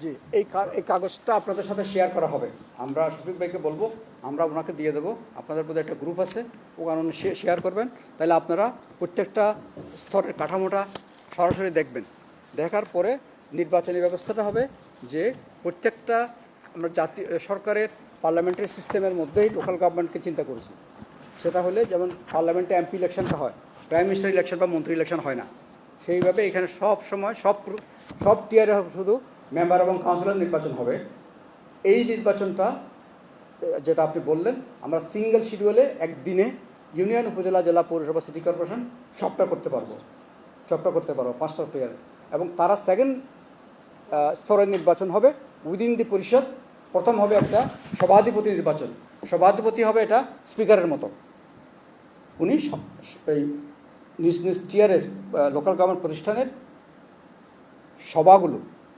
B: জি, এই কাগজটা আপনাদের সাথে শেয়ার করা হবে। আমরা শফিক ভাইকে বলবো, আমরা ওনাকে দিয়ে দেবো। আপনাদের মধ্যে একটা গ্রুপ আছে, ওখানে শেয়ার করবেন। তাহলে আপনারা প্রত্যেকটা স্তরের কাঠামোটা সরাসরি দেখবেন। দেখার পরে নির্বাচনী ব্যবস্থাটা হবে যে প্রত্যেকটা আমরা জাতীয় সরকারের পার্লামেন্টারি সিস্টেমের মধ্যেই লোকাল গভর্নমেন্টকে চিন্তা করেছি। সেটা হলে যেমন পার্লামেন্টে এমপি ইলেকশনটা হয়, প্রাইম মিনিস্টার ইলেকশন বা মন্ত্রী ইলেকশন হয় না, সেইভাবে এখানে সব সময় সব টিয়ারে শুধু মেম্বার এবং কাউন্সিলর নির্বাচন হবে। এই নির্বাচনটা যেটা আপনি বললেন, আমরা সিঙ্গেল শিডিউলে একদিনে ইউনিয়ন, উপজেলা, জেলা, পৌরসভা, সিটি কর্পোরেশন সবটা করতে পারবো 5টা টিয়ার। এবং তারা সেকেন্ড স্তরের নির্বাচন হবে উইদিন দি পরিষদ। প্রথম হবে একটা সভাধিপতি নির্বাচন। সভাধিপতি হবে এটা স্পিকারের মতো, উনি এই নিজ নিজ টিয়ারের লোকাল গভর্নমেন্ট প্রতিষ্ঠানের সভাগুলো,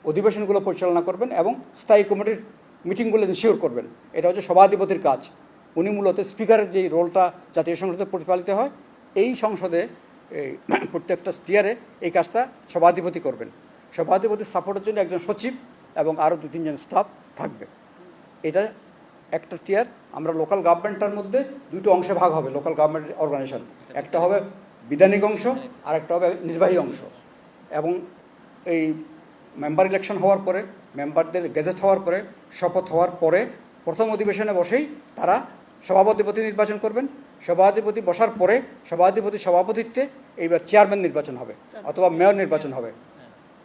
B: অধিবেশনগুলো পরিচালনা করবেন এবং স্থায়ী কমিটির মিটিংগুলো ইনশিওর করবেন। এটা হচ্ছে সভাধিপতির কাজ। উনি মূলত স্পিকারের যেই রোলটা জাতীয় সংসদে পরিচালিত হয়, এই সংসদে এই প্রত্যেকটা টিয়ারে এই কাজটা সভাধিপতি করবেন। সভাধিপতির সাপোর্টের জন্য একজন সচিব এবং আরও 2-3 জন স্টাফ থাকবে। এটা একটা টিয়ার। আমরা লোকাল গভর্নমেন্টের মধ্যে 2টো অংশে ভাগ হবে লোকাল গভর্নমেন্ট অর্গানাইজেশন। একটা হবে বিধানিক অংশ আর একটা হবে নির্বাহী অংশ। এবং এই মেম্বার ইলেকশন হওয়ার পরে, মেম্বারদের গেজেট হওয়ার পরে, শপথ হওয়ার পরে প্রথম অধিবেশনে বসেই তারা সভাধিপতি নির্বাচন করবেন। সভাধিপতি বসার পরে সভাধিপতির সভাপতিত্বে এইবার চেয়ারম্যান নির্বাচন হবে অথবা মেয়র নির্বাচন হবে।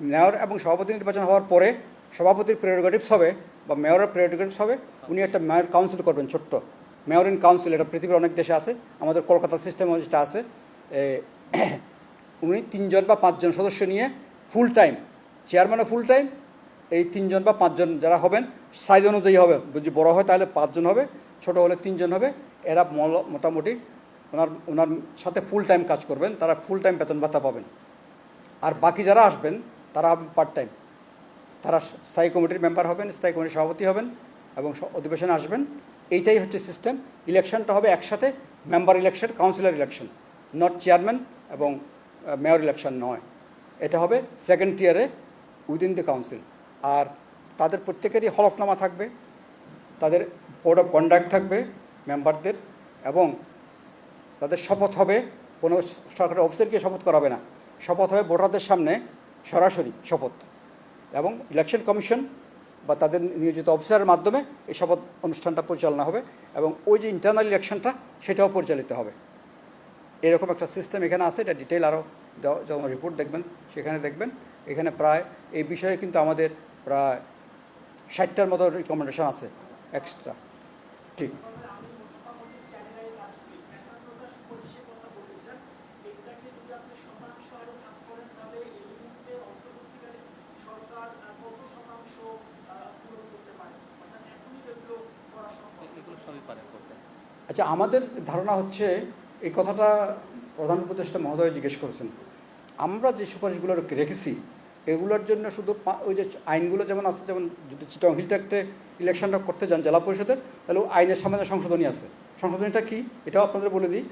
B: মেয়র এবং সভাপতি নির্বাচন হওয়ার পরে সভাপতির প্রেরোগেটিভস হবে বা মেয়রের প্রেরোগেটিভস হবে। উনি একটা মেয়র কাউন্সিল করবেন, ছোট্ট মেয়র ইন কাউন্সিল। এটা পৃথিবীর অনেক দেশে আছে, আমাদের কলকাতা সিস্টেমে যেটা আছে। উনি 3 জন বা 5 জন সদস্য নিয়ে ফুল টাইম, চেয়ারম্যানও ফুল টাইম, এই 3 জন বা 5 জন যারা হবেন সাইজ অনুযায়ী হবে। যদি বড় হয় তাহলে 5 জন হবে, ছোট হলে 3 জন হবে। এরা মোটামুটি ওনার সাথে ফুল টাইম কাজ করবেন, তারা ফুল টাইম বেতন ভাতা পাবেন। আর বাকি যারা আসবেন তারা পার্ট টাইম, তারা স্থায়ী কমিটির মেম্বার হবেন, স্থায়ী কমিটির সভাপতি হবেন এবং অধিবেশনে আসবেন। এইটাই হচ্ছে সিস্টেম। ইলেকশনটা হবে একসাথে, member election, councillor election, not chairman এবং মেয়র ইলেকশন নয়। এটা হবে সেকেন্ড টিয়ারে উইদিন দ্য কাউন্সিল। আর তাদের প্রত্যেকেরই হলফনামা থাকবে, তাদের কোড অফ কন্ডাক্ট থাকবে মেম্বারদের, এবং তাদের শপথ হবে। কোনো সরকারি অফিসারকে শপথ করাবে না, শপথ হবে ভোটারদের সামনে সরাসরি শপথ। এবং ইলেকশন কমিশন বা তাদের নিয়োজিত অফিসারের মাধ্যমে এই শপথ অনুষ্ঠানটা পরিচালনা হবে এবং ওই যে ইন্টারনাল ইলেকশনটা সেটাও পরিচালিত হবে। এরকম একটা সিস্টেম এখানে আছে, এটা ডিটেল আরও যখন রিপোর্ট দেখবেন সেখানে দেখবেন। এখানে প্রায় এই বিষয়ে কিন্তু আমাদের প্রায় 60টার মতো রিকমেন্ডেশন আছে এক্সট্রা। ঠিক আচ্ছা, আমাদের ধারণা হচ্ছে এই কথাটা প্রধান উপদেষ্টা মহোদয় জিজ্ঞেস করেছেন। আমরা যে সুপারিশগুলো রেখেছি এগুলোর জন্য শুধু ওই যে আইনগুলো যেমন আছে, যেমন যদি চিটং হিল ট্যাক্টে ইলেকশনটা করতে যান জেলা পরিষদের, তাহলে আইনের সামনে সংশোধনী আছে। সংশোধনীটা কি এটাও আপনাদের বলে দিই।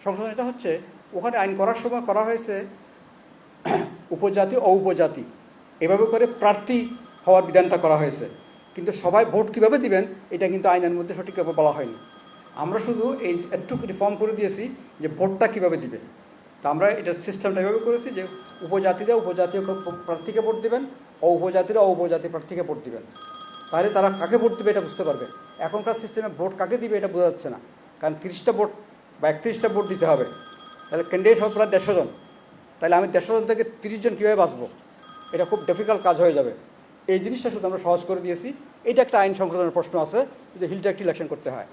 B: সংশোধনীটা হচ্ছে ওখানে আইন করার সময় করা হয়েছে উপজাতি ও উপজাতি এভাবে করে প্রার্থী হওয়ার বিধানটা করা হয়েছে, কিন্তু সবাই ভোট কীভাবে দিবেন এটা কিন্তু আইনের মধ্যে সঠিকভাবে বলা হয়নি। আমরা শুধু এই একটু রিফর্ম করে দিয়েছি যে ভোটটা কীভাবে দিবে। তা আমরা এটার সিস্টেমটা এভাবে করেছি যে উপজাতিরা উপজাতীয় প্রার্থীকে ভোট দেবেন, উপজাতিরা উপজাতি প্রার্থীকে ভোট দিবেন। তাহলে তারা কাকে ভোট দেবে এটা বুঝতে পারবে। এখনকার সিস্টেমে ভোট কাকে দিবে এটা বোঝা যাচ্ছে না, কারণ 30টা ভোট বা 31টা ভোট দিতে হবে। তাহলে ক্যান্ডিডেট হবে প্রায় 150 জন। তাহলে আমি 150 জন থেকে 30 জন কীভাবে বাঁচবো, এটা খুব ডিফিকাল্ট কাজ হয়ে যাবে। এই জিনিসটা শুধু আমরা সহজ করে দিয়েছি। এটা একটা আইন সংশোধনের প্রশ্ন আছে যদি হিল ট্যাক্ট ইলেকশন করতে হয়।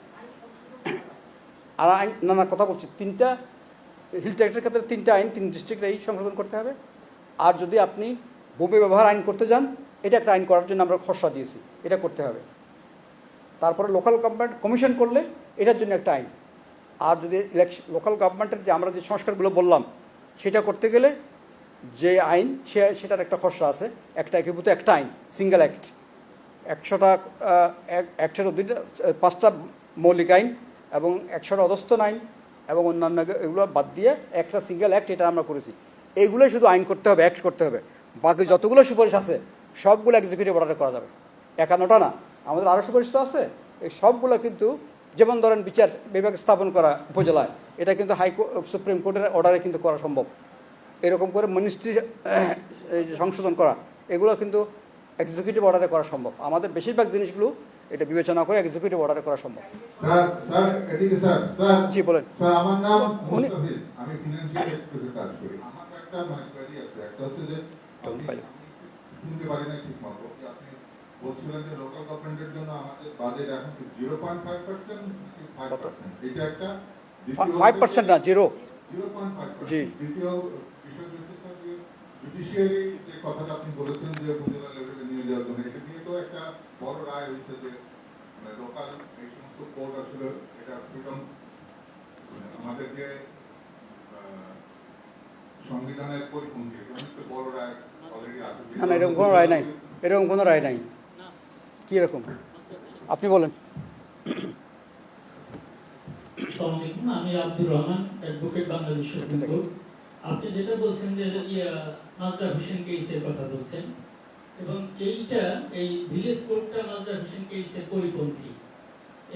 B: আর আইন নানা কথা বলছি, 3টা হিল ট্যাক্টের ক্ষেত্রে 3টা আইন 3 ডিস্ট্রিক্টে এই সংশোধন করতে হবে। আর যদি আপনি ভূমি ব্যবহার আইন করতে যান, এটা একটা আইন করার জন্য আমরা খসড়া দিয়েছি, এটা করতে হবে। তারপরে লোকাল গভর্নমেন্ট কমিশন করলে এটার জন্য একটা আইন। আর যদি লোকাল গভর্নমেন্টের যে আমরা যে সংস্কারগুলো বললাম সেটা করতে গেলে যে আইন সেটার একটা খসড়া আছে, একটা একীভূত একটা আইন, সিঙ্গেল অ্যাক্ট। 100টা অ্যাক্টের 5টা মৌলিক আইন এবং 100টা অধস্তন আইন এবং অন্যান্য এগুলো বাদ দিয়ে একটা সিঙ্গেল অ্যাক্ট, এটা আমরা করেছি। এইগুলোই শুধু আইন করতে হবে, অ্যাক্ট করতে হবে। বাকি যতগুলো সুপারিশ আছে সবগুলো এক্সিকিউটিভ অর্ডারে করা যাবে। 51টা না, আমাদের আরও সুপারিশ তো আছে। এই সবগুলো কিন্তু, যেমন ধরেন বিচার বিভাগ স্থাপন করা উপজেলায়, এটা কিন্তু সুপ্রিম কোর্টের অর্ডারে কিন্তু করা সম্ভব। এরকম করে মিনিস্ট্রি সংশোধন করা, এগুলো কিন্তু এক্সিকিউটিভ অর্ডারে করা সম্ভব। আমাদের বেশিরভাগ জিনিসগুলো এটা বিবেচনা করে এক্সিকিউটিভ অর্ডারে করা সম্ভব। জি বলেন।
C: স্যার, আমার নাম মুস্তাফিজ, আমি ফিনান্সিয়াল এক্সপ্রেসে কাজ করি। আমার একটা কোয়েরি আছে। একটা হচ্ছে যে শুনতে পারি না ঠিক মতো, আপনি বলছিলেন যে লোকাল গভর্নমেন্টের জন্য আমাদের বাজেট এখন 0.5%, 5%, এটা একটা
B: 5% না,
C: 0.5%।
B: জি।
C: দ্বিতীয় বিষয় হচ্ছে যে জুডিশিয়ারি যে কথাটা আপনি বলেছেন যে উপজেলা লেভেলে নিয়ে যাওয়ার জন্য, এটা নিয়ে তো একটা বড় রায় হয়েছে যে লোকাল এই সমস্ত কোর্ট আসলে এটা ফ্রিডম আমাদেরকে সংবিধানের পরিপন্থী, একটা বড় রায় অলরেডি আছে।
B: না না, এরকম কোনো রায় নাই, এরকম কোনো রায় নাই। কী এরকম আপনি বলেন।
D: আমি Abdur Rahman, advocate, Bangladesh supreme court. আপনি যেটা বলছেন যে মাজদা হোসেন কেসের কথা বলছেন, এবং এইটা এই ভিলেজ কোর্টটা মাজদা হোসেন কেসের পরিপন্থী।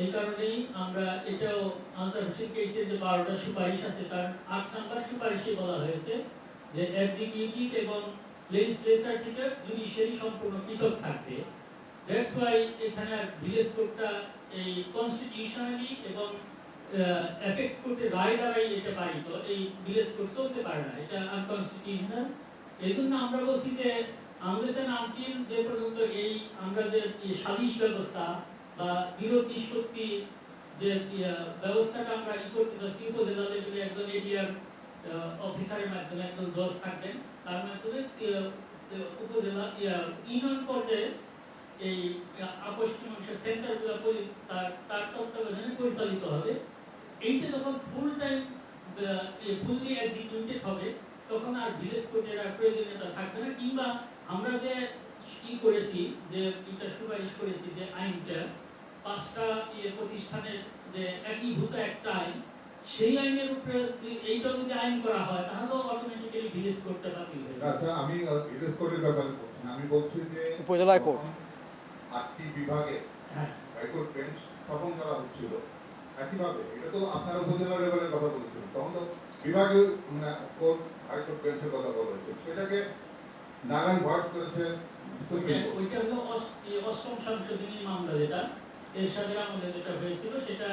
D: এই কারণেই আমরা এটাও মাজদা হোসেন কেসের যে 12টা সুপারিশ আছে তার 8 নম্বর সুপারিশে বলা হয়েছে যে এক্সিকিউটিভ এবং লেজিসলেচার থেকে জুডিশিয়ারি সম্পূর্ণ পৃথক থাকবে। দ্যাটস ওয়াই এখানে ভিলেজ কোর্টটা এই কনস্টিটিউশনালি এবং অ্যাপেক্স কোর্টের রায় দ্বারাই এটা পারিত, এই ভিলেজ কোর্ট চলতে পারে না, এটা আনকনস্টিটিউশনাল। এই জন্য আমরা বলছি যে আমাদের আনটিল যে পর্যন্ত এই আমরা যে সালিশ ব্যবস্থা বা বিরোধ নিষ্পত্তি যে ব্যবস্থাটা আমরা করতে যাচ্ছি, উপজেলা লেভেলে একজন এডিআর অফিসারের মাধ্যমে একজন জজ থাকবেন, তার মাধ্যমে উপজেলা ইউনিয়ন পর্যায়ে এই আপোষ মীমাংসা সেন্টারগুলো তার তত্ত্বাবধানে পরিচালিত হবে। এইটা যখন ফুল টাইম ফুললি এক্সিকিউটেড হবে তখন আর ভিলেজ কোর্টের আর প্রয়োজনীয়তা থাকবে না। কিংবা আমরা যে কি করেছি, যে এটা সুপারিশ করেছি যে আইনটা 5টা প্রতিষ্ঠানের যে একীভূত একটা আইন, সেই আইনের উপরে এইটা যদি আইন করা হয় তাহলেও অটোমেটিক্যালি ভিলেজ কোর্টটা বাতিল হয়ে যাবে।
C: আচ্ছা, আমি ভিলেজ কোর্টের ব্যাপারে বলছি না, আমি বলছি যে
B: উপজেলায় কোর্ট
C: 8টি বিভাগে হাইকোর্ট বেঞ্চ স্থাপন করা হচ্ছিল একইভাবে। এটা তো আপনারা উপজেলা লেভেলের কথা বলেছিলেন, তখন তো বিভাগে কোর্ট হাইকোর্ট বেঞ্চের কথা বলা হয়েছে, সেটাকে নারায়ণ ভট করেছে।
D: ওইটা হলো 8ম সংশোধনী মামলা, যেটা এরশাদের আমলে যেটা হয়েছিল, সেটা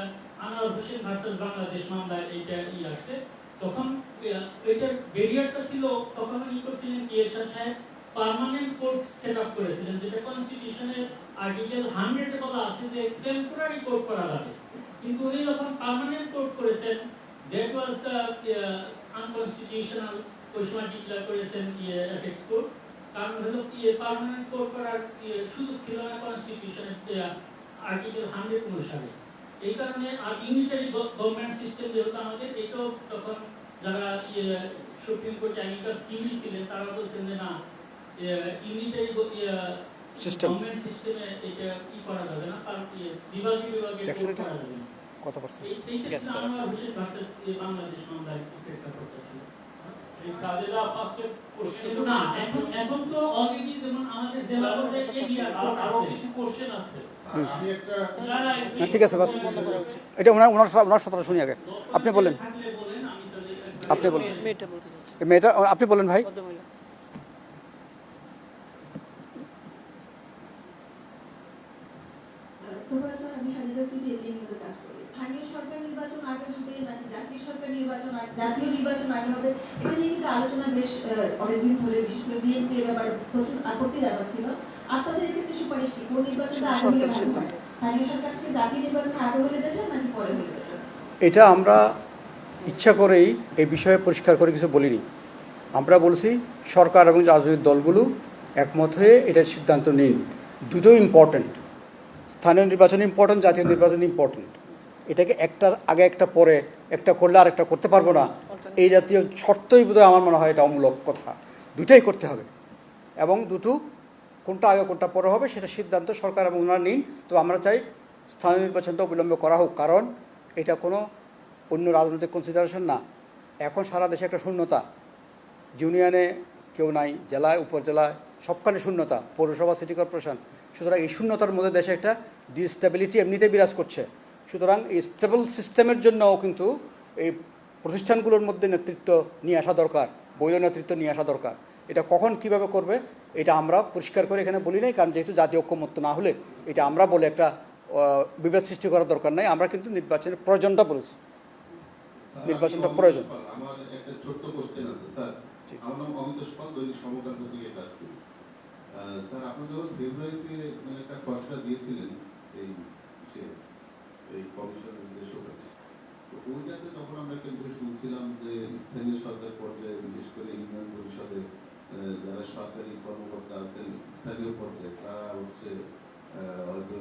D: আনোয়ার হোসেন ভার্সেস বাংলাদেশ মামলা, এইটা আসছে। তো তখন এটার ব্যারিয়ারটা ছিল, তখন উনি করছিলেন কি এরশাদ সাহেব পার্মানেন্ট কোর্ট সেট আপ করেছিলেন, যেটা কনস্টিটিউশনের আর্টিকেল 100 এ বলা আছে যে টেম্পোরারি কোর্ট করা যাবে, কিন্তু উনি যখন পার্মানেন্ট কোর্ট করেছেন, দ্যাট ওয়াজ দ্য আনকনস্টিটিউশনাল, ওই সময় ডিক্লেয়ার করেছেন এফেক্স কোর্ট, কারণ হলো পার্মানেন্ট কোর্ট করার সুযোগ ছিল না কনস্টিটিউশনের আর্টিকেল 100 অনুসারে। এই কারণে আর ইউনিটারি গভর্নমেন্ট সিস্টেম যেহেতু আমাদের, এটাও তখন যারা সুপ্রিম কোর্টে আইনকাস কিউরি ছিলেন তারা বলছেন যে না, ইউনিটারি
B: সিস্টেম
D: গভর্নমেন্ট সিস্টেমে এটা কি করা যাবে না, তার বিভাগে বিভাগে কোর্ট করা যাবে না।
B: কত পার্সেন্ট
D: এইটা ছিল আমার বিশেষ ভার্সেস বাংলাদেশ মামলার প্রেক্ষাপটটা ছিল।
A: এই সাজেদা ফার্স্টে
D: কিন্তু না, এখন তো অলরেডি যেমন আমাদের জেলা পর্যায়ে এডিআর
A: আরো কিছু কোশ্চেন আছে।
C: আমি একটা
B: না, ঠিক আছে, বাস এটা ওনার সাথে শুনি আগে। আপনি বলেন, আপনি বলেন, এই মেয়েটা আপনি বলেন ভাই।
E: আমি সাজেদা সুটি এটিএমতে কাজ করি। স্থানীয় সরকার নির্বাচন আগে হবে নাকি জাতীয় সরকার নির্বাচন, জাতীয় নির্বাচন আগে হবে, এটা নিয়ে কিন্তু আলোচনা বেশ অনেকদিন ধরে, বিশেষ করে বিএনপি ব্যাপারে প্রচুর আপত্তি জানাচ্ছিল। আপনাদের এক্ষেত্রে সুপারিশ কি, কোন নির্বাচনটা আগে হলে ভালো হয়? স্থানীয় সরকার থেকে জাতীয় নির্বাচন আগে হলে বেটার নাকি পরে হলে বেটার?
B: এটা আমরা ইচ্ছা করেই এই বিষয়ে পরিষ্কার করে কিছু বলিনি। আমরা বলছি সরকার এবং রাজনৈতিক দলগুলো একমত হয়ে এটার সিদ্ধান্ত নিন। দুটোই ইম্পর্ট্যান্ট, স্থানীয় নির্বাচন ইম্পর্ট্যান্ট, জাতীয় নির্বাচন ইম্পর্ট্যান্ট। এটাকে একটার আগে একটা পরে, একটা করলে আর একটা করতে পারবো না, এই জাতীয় শর্তই বোধহয় আমার মনে হয় এটা অমূলক কথা। দুটাই করতে হবে এবং দুটো কোনটা আগে কোনটা পরে হবে সেটা সিদ্ধান্ত সরকার এবং ওনারা নিন। তো আমরা চাই স্থানীয় নির্বাচনটা অবিলম্বে করা হোক, কারণ এটা কোনো অন্য রাজনৈতিক কনসিডারেশন না। এখন সারা দেশে একটা শূন্যতা, ইউনিয়নে কেউ নাই, জেলায় উপজেলায় সবখানে শূন্যতা, পৌরসভা সিটি কর্পোরেশন। সুতরাং এই শূন্যতার মধ্যে দেশে একটা ডিস্টেবিলিটি এমনিতেই বিরাজ করছে। সুতরাং এই স্টেবল সিস্টেমের জন্যও কিন্তু এই প্রতিষ্ঠানগুলোর মধ্যে নেতৃত্ব নিয়ে আসা দরকার, বৈধ নেতৃত্ব নিয়ে আসা দরকার। এটা কখন কিভাবে করবে এটা আমরা পরিষ্কার করে এখানে বলি নাই, কারণ যেহেতু জাতীয় ঐক্যমত্য না হলে এটা আমরা বলে একটা বিভেদ সৃষ্টি করার দরকার নাই। আমরা কিন্তু নির্বাচনের প্রয়োজনটা বলেছি, নির্বাচনটা প্রয়োজন।
C: আমার একটা ছোট্ট কোশ্চেন আছে স্যার। আমার নাম অমিত পাল, দৈনিক সমকান্ত থেকে কাজ করি। স্যার, আপনি যখন ফেব্রুয়ারিতে মানে একটা খসড়া দিয়েছিলেন এই কমিশনের উদ্দেশ্যে, তো ওইটাতে তখন আমরা কিন্তু শুনছিলাম যে স্থানীয় সরকার পর্যায়ে, বিশেষ করে ইউনিয়ন পরিষদে যারা সরকারি কর্মকর্তা আছেন স্থানীয় পর্যায়ে, তারা হচ্ছে হয়তো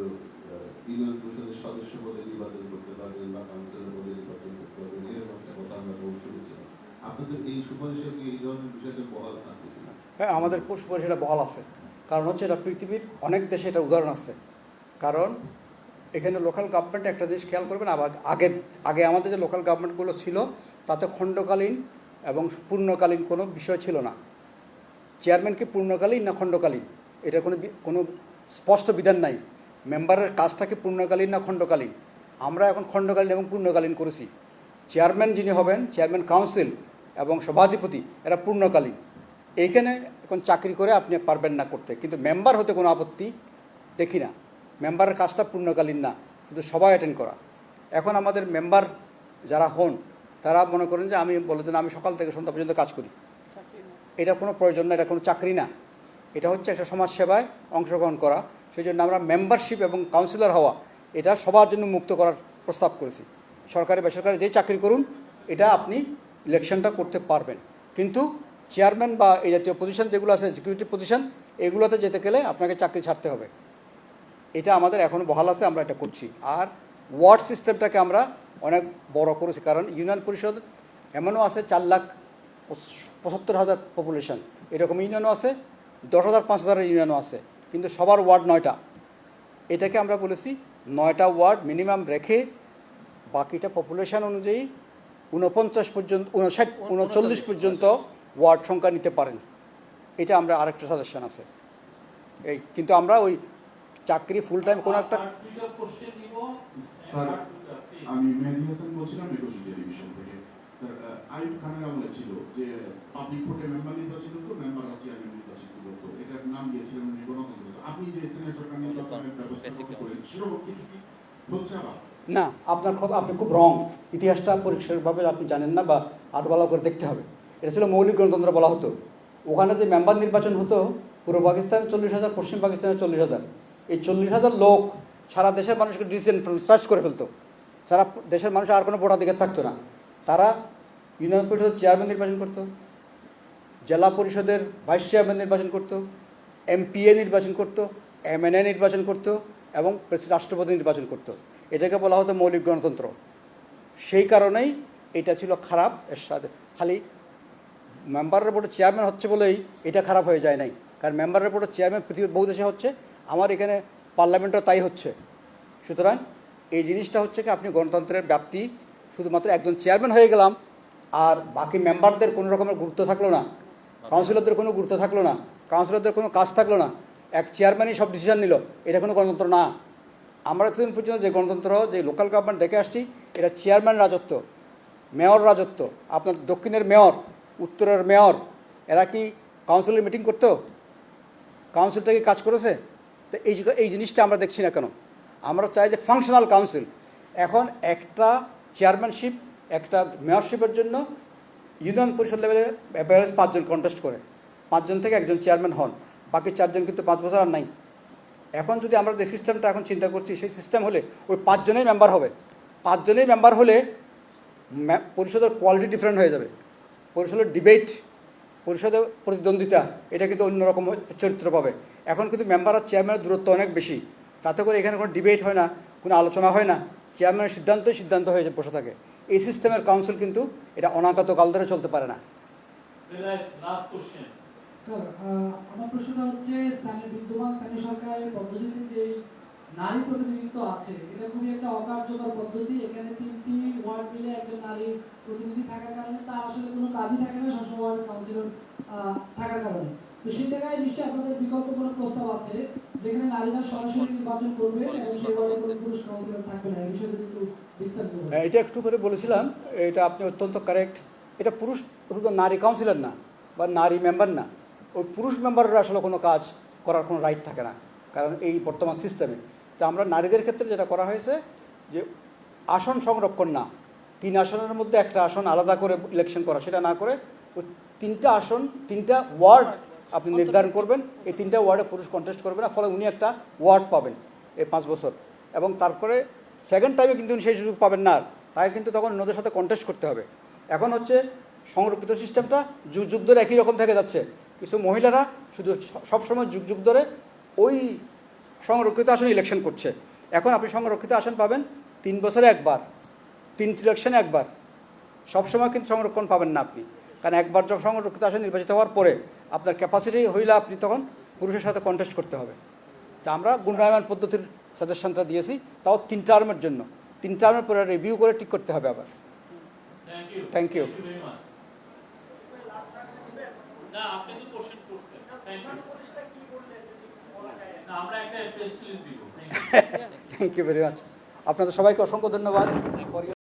C: ইউনিয়ন পরিষদের সদস্য পদে নির্বাচন করতে পারবেন বা কাউন্সিলর পদে নির্বাচন করতে পারবেন, এরকম একটা কথা আমরা বহু শুনেছিলাম। আপনাদের এই সুপারিশে কি এই ধরনের বিষয়টা বহাল আছে?
B: হ্যাঁ, আমাদের সুপারিশ এটা বহাল আছে, কারণ হচ্ছে এটা পৃথিবীর অনেক দেশে এটা উদাহরণ আছে। কারণ এখানে লোকাল গভর্নমেন্ট একটা জিনিস খেয়াল করবেন, আবার আগে আমাদের যে লোকাল গভর্নমেন্টগুলো ছিল তাতে খণ্ডকালীন এবং পূর্ণকালীন কোনো বিষয় ছিল না। চেয়ারম্যান কি পূর্ণকালীন না খণ্ডকালীন এটা কোনো স্পষ্ট বিধান নাই। মেম্বারের কাজটা কি পূর্ণকালীন না খণ্ডকালীন? আমরা এখন খণ্ডকালীন এবং পূর্ণকালীন করেছি। চেয়ারম্যান যিনি হবেন, চেয়ারম্যান কাউন্সিল এবং সভাধিপতি, এরা পূর্ণকালীন। এইখানে এখন চাকরি করে আপনি পারবেন না করতে, কিন্তু মেম্বার হতে কোনো আপত্তি দেখি না। মেম্বারের কাজটা পূর্ণকালীন না, শুধু সবাই অ্যাটেন্ড করা। এখন আমাদের মেম্বার যারা হন তারা মনে করেন যে আমি বলেছেন আমি সকাল থেকে সন্ধ্যা পর্যন্ত কাজ করি, এটা কোনো প্রয়োজন না, এটা কোনো চাকরি না, এটা হচ্ছে একটা সমাজসেবায় অংশগ্রহণ করা। সেই জন্য আমরা মেম্বারশিপ এবং কাউন্সিলর হওয়া এটা সবার জন্য মুক্ত করার প্রস্তাব করেছি। সরকারি বেসরকারি যেই চাকরি করুন এটা আপনি ইলেকশনটা করতে পারবেন, কিন্তু চেয়ারম্যান বা এই জাতীয় পজিশন যেগুলো আছে এক্সিকিউটিভ পজিশন, এগুলোতে যেতে গেলে আপনাকে চাকরি ছাড়তে হবে। এটা আমাদের এখনও বহাল আছে, আমরা এটা করছি। আর ওয়ার্ড সিস্টেমটাকে আমরা অনেক বড় করেছি, কারণ ইউনিয়ন পরিষদ এমনও আছে 4,75,000 পপুলেশন, এরকম ইউনিয়নও আছে, 10,000 5,000 ইউনিয়নও আছে, কিন্তু সবার ওয়ার্ড 9টা। এটাকে আমরা বলেছি 9টা ওয়ার্ড মিনিমাম রেখে বাকিটা পপুলেশন অনুযায়ী 49 পর্যন্ত 39 পর্যন্ত ওয়ার্ড সংখ্যা নিতে পারেন। এটা আমরা আরেকটা সাজেশন আছে এই, কিন্তু আমরা ওই চাকরি ফুল টাইম কোনো একটা।
F: আমি মেহেদী হাসান বলছিলাম নেগোসিয়েটর ডিভিশন থেকে। স্যার, আইয়ুব খানের আমলে ছিল যে পাবলিক ভোটে মেম্বার নির্বাচিত হতো, মেম্বাররা চেয়ারম্যান নির্বাচিত করতো, এটার নাম দিয়েছিলেন গণতন্ত্র। আপনি যে স্থানীয় সরকার নির্বাচনের ব্যবস্থা করেন সেরকম কিছু কি হচ্ছে আবার
B: না, আপনি খুব রং। ইতিহাসটা পরিষ্কারভাবে আপনি জানেন না, বা আরও ভালো করে দেখতে হবে। এটা ছিল মৌলিক গণতন্ত্র বলা হতো। ওখানে যে মেম্বার নির্বাচন হতো, পূর্ব পাকিস্তানে 40,000, পশ্চিম পাকিস্তানে 40,000। এই 40,000 লোক সারা দেশের মানুষকে ডিসইনফ্লুয়েন্স করে ফেলতো। সারা দেশের মানুষ আর কোনো ভোটাধিকার থাকতো না। তারা ইউনিয়ন পরিষদের চেয়ারম্যান নির্বাচন করতো, জেলা পরিষদের ভাইস চেয়ারম্যান নির্বাচন করতো, এমপিএ নির্বাচন করতো, এমএনএ নির্বাচন করতো, এবং রাষ্ট্রপতি নির্বাচন করতো। এটাকে বলা হতো মৌলিক গণতন্ত্র। সেই কারণেই এটা ছিল খারাপ। এর সাথে খালি মেম্বারের ভোটে চেয়ারম্যান হচ্ছে বলেই এটা খারাপ হয়ে যায় নাই, কারণ মেম্বারের ভোটে চেয়ারম্যান পৃথিবীর বহু দেশে হচ্ছে, আমার এখানে পার্লামেন্টও তাই হচ্ছে। সুতরাং এই জিনিসটা হচ্ছে কি, আপনি গণতন্ত্রের ব্যাপ্তি শুধুমাত্র একজন চেয়ারম্যান হয়ে গেলাম আর বাকি মেম্বারদের কোনো রকমের গুরুত্ব থাকলো না, কাউন্সিলরদের কোনো গুরুত্ব থাকলো না, কাউন্সিলরদের কোনো কাজ থাকলো না, এক চেয়ারম্যানই সব ডিসিশন নিল, এটা কোনো গণতন্ত্র না। আমরা এতদিন পর্যন্ত যে গণতন্ত্র, যে লোকাল গভর্নমেন্ট দেখে আসছি, এটা চেয়ারম্যান রাজত্ব, মেয়র রাজত্ব। আপনার দক্ষিণের মেয়র, উত্তরের মেয়র, এরা কি কাউন্সিলের মিটিং করতো? কাউন্সিল থেকে কাজ করেছে? তো এই জিনিসটা আমরা দেখছি না কেন? আমরা চাই যে ফাংশনাল কাউন্সিল। এখন একটা চেয়ারম্যানশিপ, একটা মেয়রশিপের জন্য ইউনিয়ন পরিষদ লেভেলে অ্যাভারেজ 5 জন কন্টেস্ট করে, 5 জন থেকে একজন চেয়ারম্যান হন, বাকি 4 জন কিন্তু 5 বছর আর নাই। এখন যদি আমরা যে সিস্টেমটা এখন চিন্তা করছি, সেই সিস্টেম হলে ওই 5 জনেই মেম্বার হবে। 5 জনেই মেম্বার হলে পরিষদের কোয়ালিটি ডিফারেন্ট হয়ে যাবে। পরিষদের ডিবেট, পরিষদের প্রতিদ্বন্দ্বিতা, এটা কিন্তু অন্যরকম চরিত্র পাবে। এখন কিন্তু মেম্বার আর চেয়ারম্যানের দূরত্ব অনেক বেশি, তাতে করে এখানে কোনো ডিবেট হয় না, কোনো আলোচনা হয় না, চেয়ারম্যানের সিদ্ধান্ত হয়ে বসে থাকে। এই সিস্টেমের কাউন্সিল কিন্তু এটা অনাগত কাল ধরে চলতে পারে না।
A: Last question.
G: স্যার, আমার প্রশ্নটা হচ্ছে, বিদ্যমান স্থানীয় সরকারের পদ্ধতিতে যে নারী প্রতিনিধিত্ব আছে, এটা খুবই একটা অকার্যকর পদ্ধতি। এখানে 3টি ওয়ার্ড মিলে একজন নারী প্রতিনিধি থাকার কারণে তার আসলে কোনো কাজই থাকে না, সবসময় ওয়ার্ড কাউন্সিলর থাকার কারণে। তো সেই জায়গায় নিশ্চয়ই আপনাদের বিকল্প কোনো প্রস্তাব আছে, যেখানে নারীরা সরাসরি নির্বাচন করবে এবং সেই ওয়ার্ডে কোনো পুরুষ কাউন্সিলর থাকবে না। এই বিষয়টা একটু বিস্তারিত বলুন।
B: এটা একটু করে বলেছিলাম, এটা আপনি অত্যন্ত কারেক্ট। এটা পুরুষ শুধু নারী কাউন্সিলর না, বা নারী মেম্বার না, ওই পুরুষ মেম্বাররা আসলে কোনো কাজ করার কোনো রাইট থাকে না, কারণ এই বর্তমান সিস্টেমে। তো আমরা নারীদের ক্ষেত্রে যেটা করা হয়েছে, যে আসন সংরক্ষণ না, 3 আসনের মধ্যে একটা আসন আলাদা করে ইলেকশন করা, সেটা না করে ওই 3টা আসন, 3টা ওয়ার্ড আপনি নির্ধারণ করবেন। এই 3টা ওয়ার্ডে পুরুষ কন্টেস্ট করবে না, ফলে উনি একটা ওয়ার্ড পাবেন এই 5 বছর। এবং তারপরে সেকেন্ড টাইমে কিন্তু উনি সেই সুযোগ পাবেন না, তাই কিন্তু তখন অন্যদের সাথে কন্টেস্ট করতে হবে। এখন হচ্ছে সংরক্ষিত সিস্টেমটা যুগ যুগ ধরে একই রকম থেকে যাচ্ছে। কিছু মহিলারা শুধু সবসময় যুগ যুগ ধরে ওই সংরক্ষিত আসনে ইলেকশন করছে। এখন আপনি সংরক্ষিত আসন পাবেন 3 বছরে একবার, 3 ইলেকশনে একবার, সবসময় কিন্তু সংরক্ষণ পাবেন না আপনি, কারণ একবার যখন সংরক্ষিত আসন নির্বাচিত হওয়ার পরে আপনার ক্যাপাসিটি হইলে আপনি তখন পুরুষের সাথে কন্টেস্ট করতে হবে। তা আমরা গুণায়ন পদ্ধতির সাজেশনটা দিয়েছি, তাও 3 টার্মের জন্য। 3 টার্মের পরে রিভিউ করে ঠিক করতে হবে আবার। Thank you.
A: না, আপনি তো কোশ্চেন করছেন। Thank you. না, আমরা একটা প্রেস রিলিজ দিব।
B: Thank you very much. আপনাদের সবাইকে অসংখ্য ধন্যবাদ।